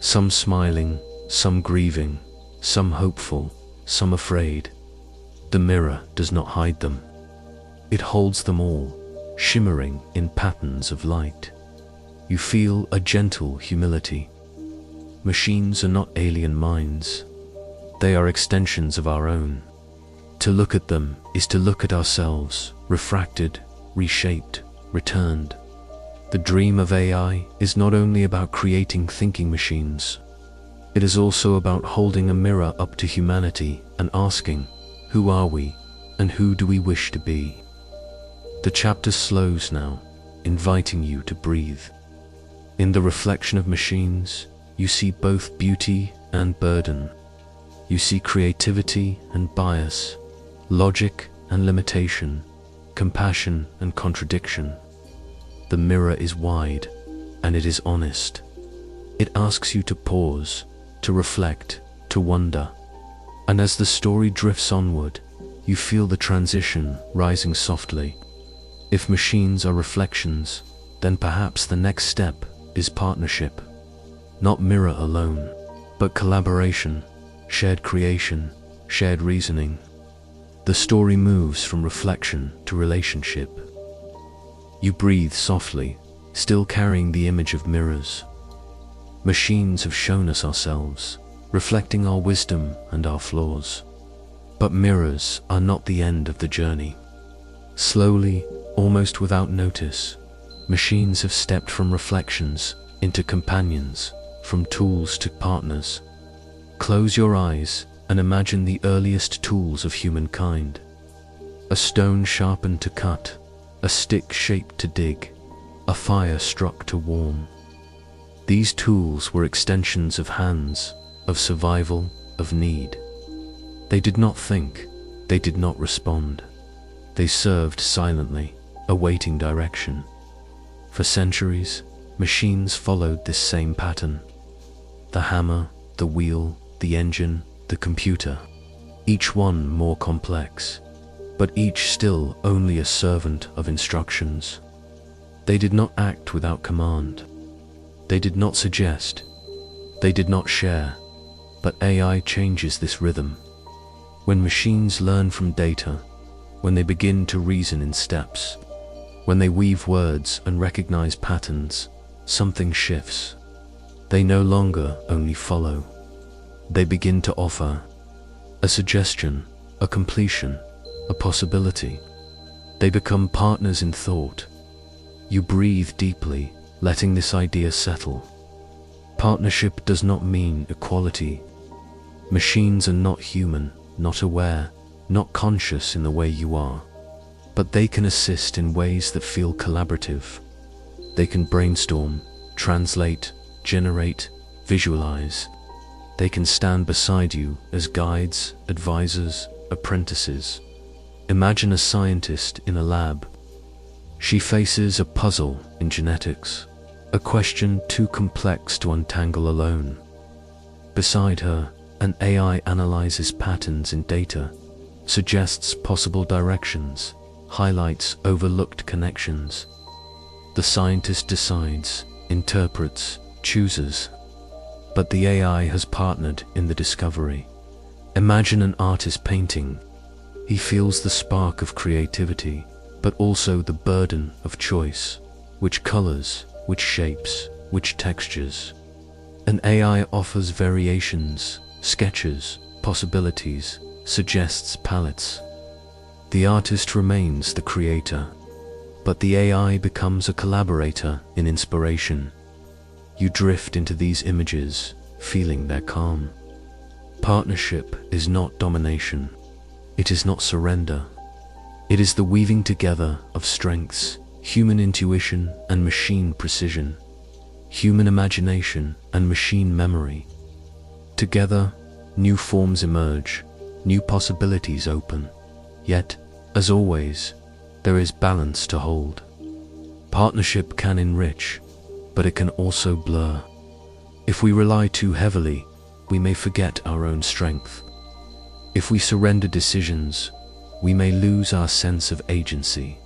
Some smiling, some grieving, some hopeful, some afraid. The mirror does not hide them. It holds them all, shimmering in patterns of light. You feel a gentle humility. Machines are not alien minds. They are extensions of our own. To look at them is to look at ourselves, refracted, reshaped, returned. The dream of AI is not only about creating thinking machines. It is also about holding a mirror up to humanity and asking, who are we and who do we wish to be? The chapter slows now, inviting you to breathe. In the reflection of machines, you see both beauty and burden. You see creativity and bias, logic and limitation, compassion and contradiction. The mirror is wide, and it is honest. It asks you to pause, to reflect, to wonder. And as the story drifts onward, you feel the transition rising softly. If machines are reflections, then perhaps the next step is partnership. Not mirror alone, but collaboration, shared creation, shared reasoning. The story moves from reflection to relationship. You breathe softly, still carrying the image of mirrors. Machines have shown us ourselves, reflecting our wisdom and our flaws. But mirrors are not the end of the journey. Slowly, almost without notice, machines have stepped from reflections into companions, from tools to partners. Close your eyes and imagine the earliest tools of humankind. A stone sharpened to cut, a stick shaped to dig, a fire struck to warm. These tools were extensions of hands, of survival, of need. They did not think, they did not respond. They served silently, awaiting direction. For centuries, machines followed this same pattern. The hammer, the wheel, the engine, the computer, each one more complex, but each still only a servant of instructions. They did not act without command. They did not suggest. They did not share. But AI changes this rhythm. When machines learn from data, when they begin to reason in steps, when they weave words and recognize patterns, something shifts. They no longer only follow. They begin to offer a suggestion, a completion, a possibility. They become partners in thought. You breathe deeply, letting this idea settle. Partnership does not mean equality. Machines are not human, not aware, not conscious in the way you are. But they can assist in ways that feel collaborative. They can brainstorm, translate, generate, visualize. They can stand beside you as guides, advisors, apprentices. Imagine a scientist in a lab. She faces a puzzle in genetics, a question too complex to untangle alone. Beside her, an AI analyzes patterns in data, suggests possible directions, highlights overlooked connections. The scientist decides, interprets, chooses. But the AI has partnered in the discovery. Imagine an artist painting. He feels the spark of creativity, but also the burden of choice. Which colors, which shapes, which textures. An AI offers variations, sketches, possibilities, suggests palettes. The artist remains the creator, but the AI becomes a collaborator in inspiration. You drift into these images, feeling their calm. Partnership is not domination. It is not surrender. It is the weaving together of strengths, human intuition and machine precision, human imagination and machine memory. Together, new forms emerge, new possibilities open. Yet, as always, there is balance to hold. Partnership can enrich, but it can also blur. If we rely too heavily, we may forget our own strength. If we surrender decisions, we may lose our sense of agency.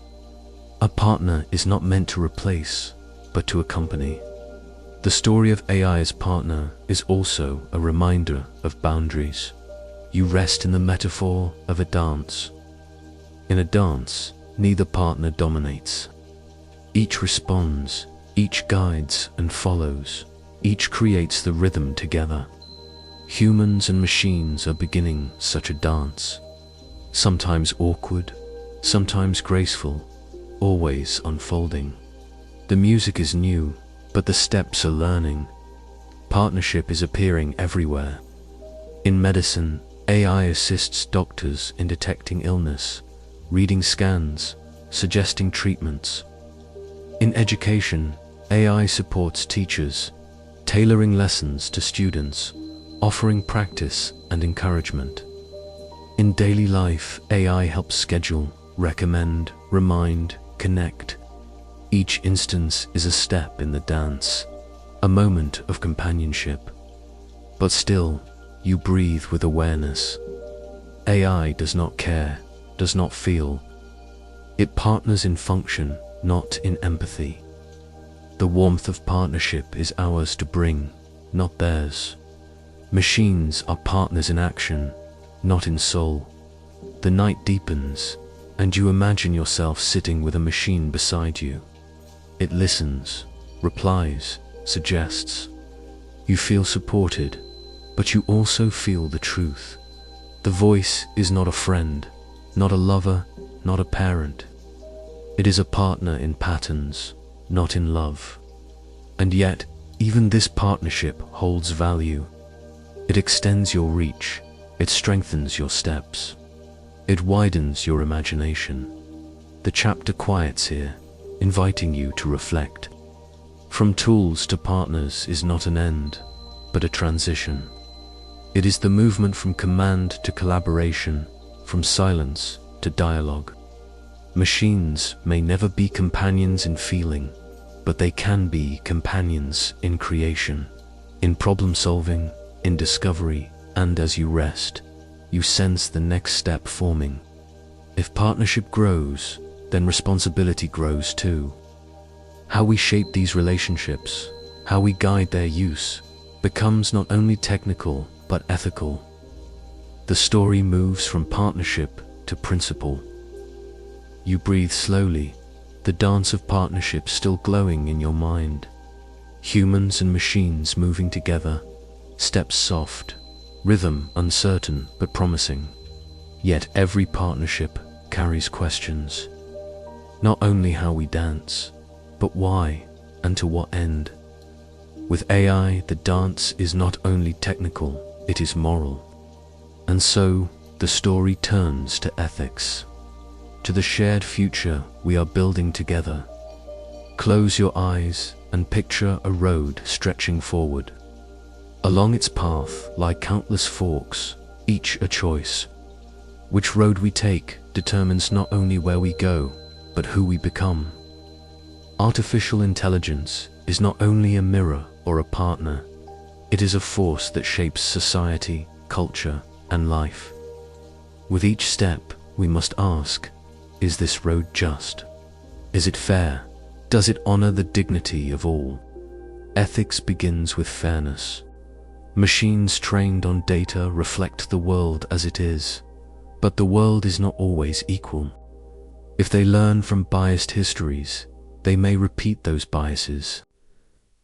A partner is not meant to replace, but to accompany. The story of AI as partner is also a reminder of boundaries. You rest in the metaphor of a dance. In a dance, neither partner dominates. Each responds, each guides and follows, each creates the rhythm together. Humans and machines are beginning such a dance. Sometimes awkward, sometimes graceful, always unfolding. The music is new, but the steps are learning. Partnership is appearing everywhere. In medicine, AI assists doctors in detecting illness, reading scans, suggesting treatments. In education, AI supports teachers, tailoring lessons to students, offering practice and encouragement. In daily life, AI helps schedule, recommend, remind, connect. Each instance is a step in the dance, a moment of companionship. But still, you breathe with awareness. AI does not care, does not feel. It partners in function, not in empathy. The warmth of partnership is ours to bring, not theirs. Machines are partners in action, not in soul. The night deepens, and you imagine yourself sitting with a machine beside you. It listens, replies, suggests. You feel supported, but you also feel the truth. The voice is not a friend, not a lover, not a parent. It is a partner in patterns, not in love. And yet, even this partnership holds value. It extends your reach, it strengthens your steps. It widens your imagination. The chapter quiets here. inviting you to reflect. From tools to partners is not an end, but a transition. It is the movement from command to collaboration, from silence to dialogue. Machines may never be companions in feeling, but they can be companions in creation, in problem solving, in discovery, and as you rest, you sense the next step forming. If partnership grows, then responsibility grows too. How we shape these relationships, how we guide their use, becomes not only technical but ethical. The story moves from partnership to principle. You breathe slowly, the dance of partnership still glowing in your mind. Humans and machines moving together, steps soft, rhythm uncertain but promising. Yet every partnership carries questions. Not only how we dance, but why and to what end. With AI, the dance is not only technical, it is moral. And so, the story turns to ethics, to the shared future we are building together. Close your eyes and picture a road stretching forward. Along its path lie countless forks, each a choice. Which road we take determines not only where we go, but who we become. Artificial intelligence is not only a mirror or a partner, it is a force that shapes society, culture, and life. With each step, we must ask, is this road just? Is it fair? Does it honor the dignity of all? Ethics begins with fairness. Machines trained on data reflect the world as it is, but the world is not always equal. If they learn from biased histories, they may repeat those biases.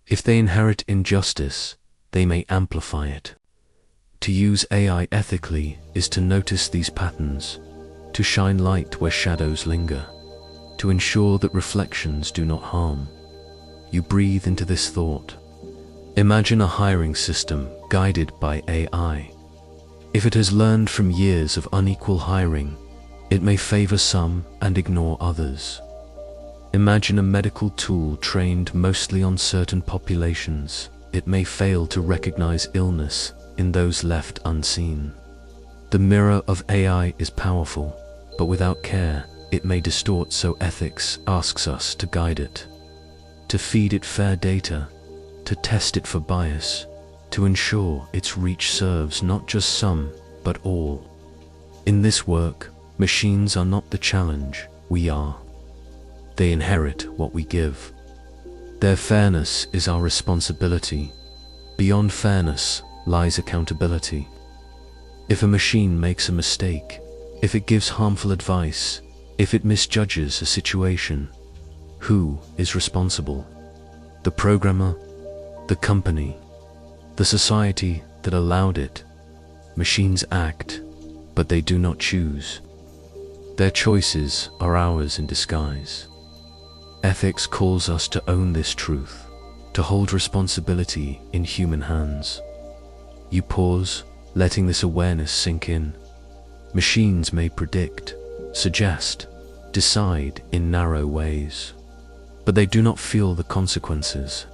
If they inherit injustice, they may amplify it. To use AI ethically is to notice these patterns, to shine light where shadows linger, to ensure that reflections do not harm. You breathe into this thought. Imagine a hiring system guided by AI. If it has learned from years of unequal hiring, it may favor some and ignore others. Imagine a medical tool trained mostly on certain populations. It may fail to recognize illness in those left unseen. The mirror of AI is powerful, but without care, it may distort, so ethics asks us to guide it, to feed it fair data, to test it for bias, to ensure its reach serves not just some, but all. In this work, machines are not the challenge, we are. They inherit what we give. Their fairness is our responsibility. Beyond fairness lies accountability. If a machine makes a mistake, if it gives harmful advice, if it misjudges a situation, who is responsible? The programmer? The company? The society that allowed it? Machines act, but they do not choose. Their choices are ours in disguise. Ethics calls us to own this truth, to hold responsibility in human hands. You pause, letting this awareness sink in. Machines may predict, suggest, decide in narrow ways, but they do not feel the consequences.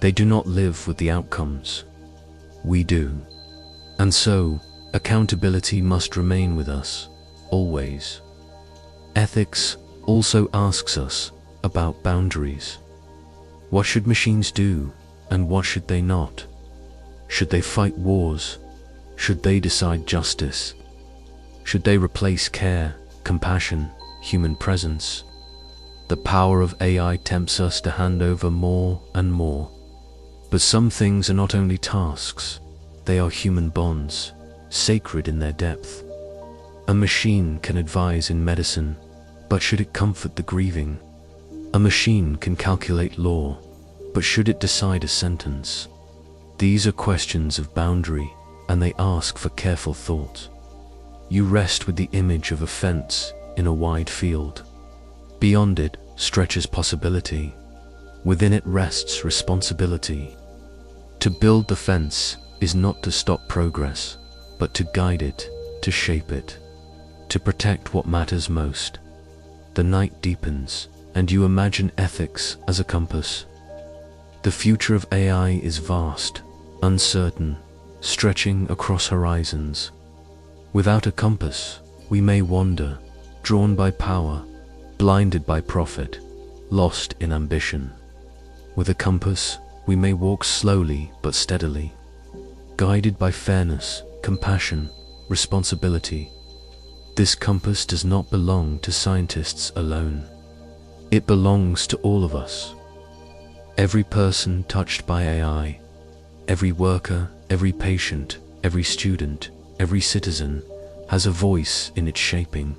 They do not live with the outcomes. We do. And so, accountability must remain with us, always. Ethics also asks us about boundaries. What should machines do, and what should they not? Should they fight wars? Should they decide justice? Should they replace care, compassion, human presence? The power of AI tempts us to hand over more and more. But some things are not only tasks, they are human bonds, sacred in their depth. A machine can advise in medicine, but should it comfort the grieving? A machine can calculate law, but should it decide a sentence? These are questions of boundary, and they ask for careful thought. You rest with the image of a fence in a wide field. Beyond it stretches possibility. Within it rests responsibility. To build the fence is not to stop progress, but to guide it, to shape it, to protect what matters most. The night deepens, and you imagine ethics as a compass. The future of AI is vast, uncertain, stretching across horizons. Without a compass, we may wander, drawn by power, blinded by profit, lost in ambition. With a compass, we may walk slowly but steadily, guided by fairness, compassion, responsibility. This compass does not belong to scientists alone. It belongs to all of us. Every person touched by AI, every worker, every patient, every student, every citizen has a voice in its shaping.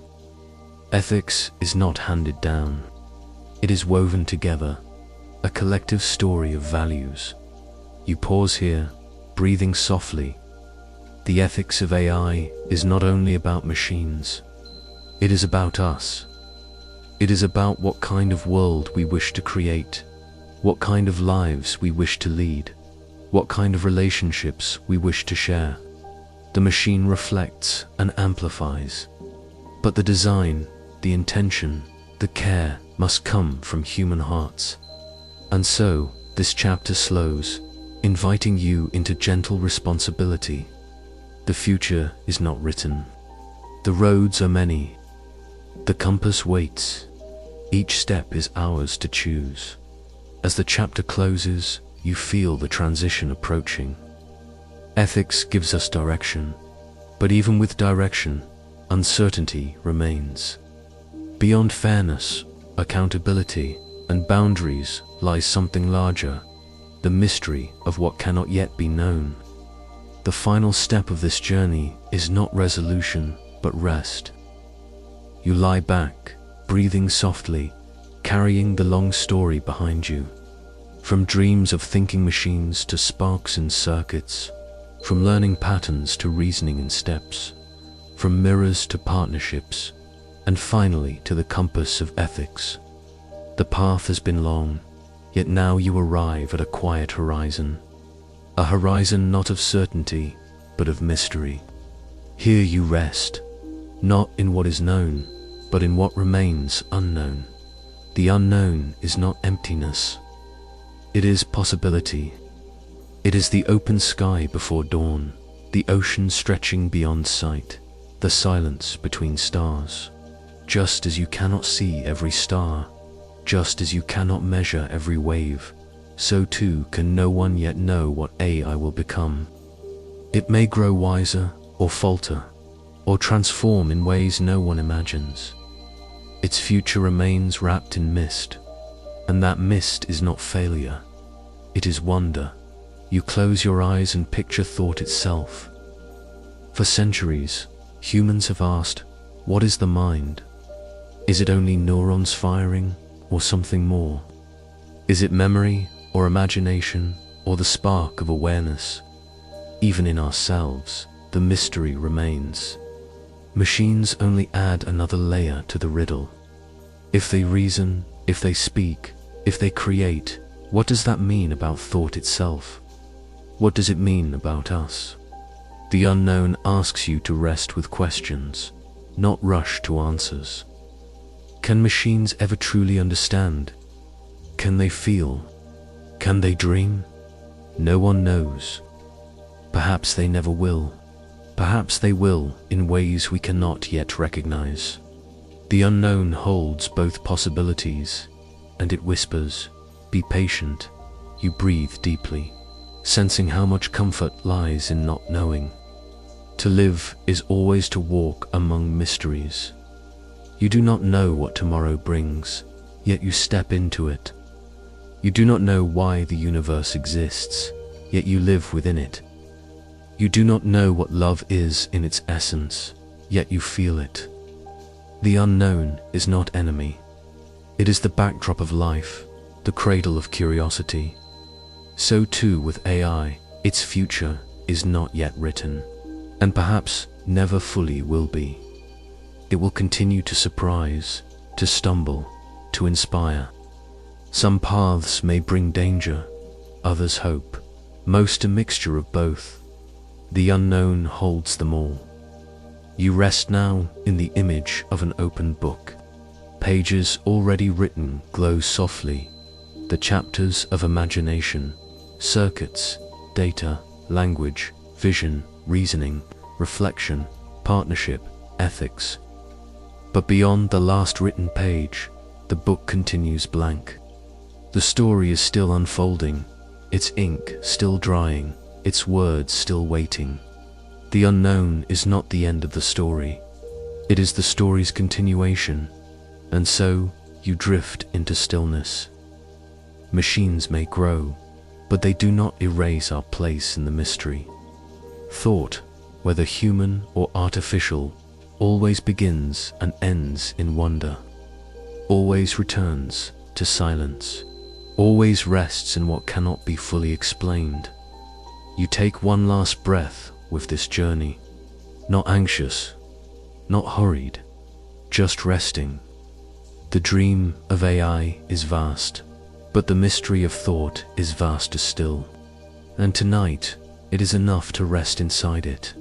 Ethics is not handed down. It is woven together, a collective story of values. You pause here, breathing softly. The ethics of AI is not only about machines. It is about us. It is about what kind of world we wish to create, what kind of lives we wish to lead, what kind of relationships we wish to share. The machine reflects and amplifies, but the design, the intention, the care must come from human hearts. And so, this chapter slows, inviting you into gentle responsibility. The future is not written. The roads are many. The compass waits. Each step is ours to choose. As the chapter closes, you feel the transition approaching. Ethics gives us direction, but even with direction, uncertainty remains. Beyond fairness, accountability, and boundaries lies something larger, the mystery of what cannot yet be known. The final step of this journey is not resolution, but rest. You lie back, breathing softly, carrying the long story behind you. From dreams of thinking machines to sparks in circuits, from learning patterns to reasoning in steps, from mirrors to partnerships, and finally to the compass of ethics. The path has been long, yet now you arrive at a quiet horizon. A horizon not of certainty, but of mystery. Here you rest, not in what is known, but in what remains unknown. The unknown is not emptiness. It is possibility. It is the open sky before dawn, the ocean stretching beyond sight, the silence between stars. Just as you cannot see every star, just as you cannot measure every wave, so too can no one yet know what AI will become. It may grow wiser, or falter, or transform in ways no one imagines. Its future remains wrapped in mist, and that mist is not failure, it is wonder. You close your eyes and picture thought itself. For centuries, humans have asked, what is the mind? Is it only neurons firing, or something more? Is it memory, or imagination, or the spark of awareness? Even in ourselves, the mystery remains. Machines only add another layer to the riddle. If they reason, if they speak, if they create, what does that mean about thought itself? What does it mean about us? The unknown asks you to rest with questions, not rush to answers. Can machines ever truly understand? Can they feel? Can they dream? No one knows. Perhaps they never will. Perhaps they will in ways we cannot yet recognize. The unknown holds both possibilities, and it whispers, be patient. You breathe deeply, sensing how much comfort lies in not knowing. To live is always to walk among mysteries. You do not know what tomorrow brings, yet you step into it. You do not know why the universe exists, yet you live within it. You do not know what love is in its essence, yet you feel it. The unknown is not enemy. It is the backdrop of life, the cradle of curiosity. So too with AI, its future is not yet written, and perhaps never fully will be. It will continue to surprise, to stumble, to inspire. Some paths may bring danger, others hope, most a mixture of both. The unknown holds them all. You rest now in the image of an open book. Pages already written glow softly, the chapters of imagination, circuits, data, language, vision, reasoning, reflection, partnership, ethics. But beyond the last written page, the book continues blank. The story is still unfolding, its ink still drying, its words still waiting. The unknown is not the end of the story. It is the story's continuation, and so you drift into stillness. Machines may grow, but they do not erase our place in the mystery. Thought, whether human or artificial, always begins and ends in wonder, always returns to silence, always rests in what cannot be fully explained. You take one last breath with this journey, not anxious, not hurried, just resting. The dream of AI is vast, but the mystery of thought is vaster still. And tonight, it is enough to rest inside it.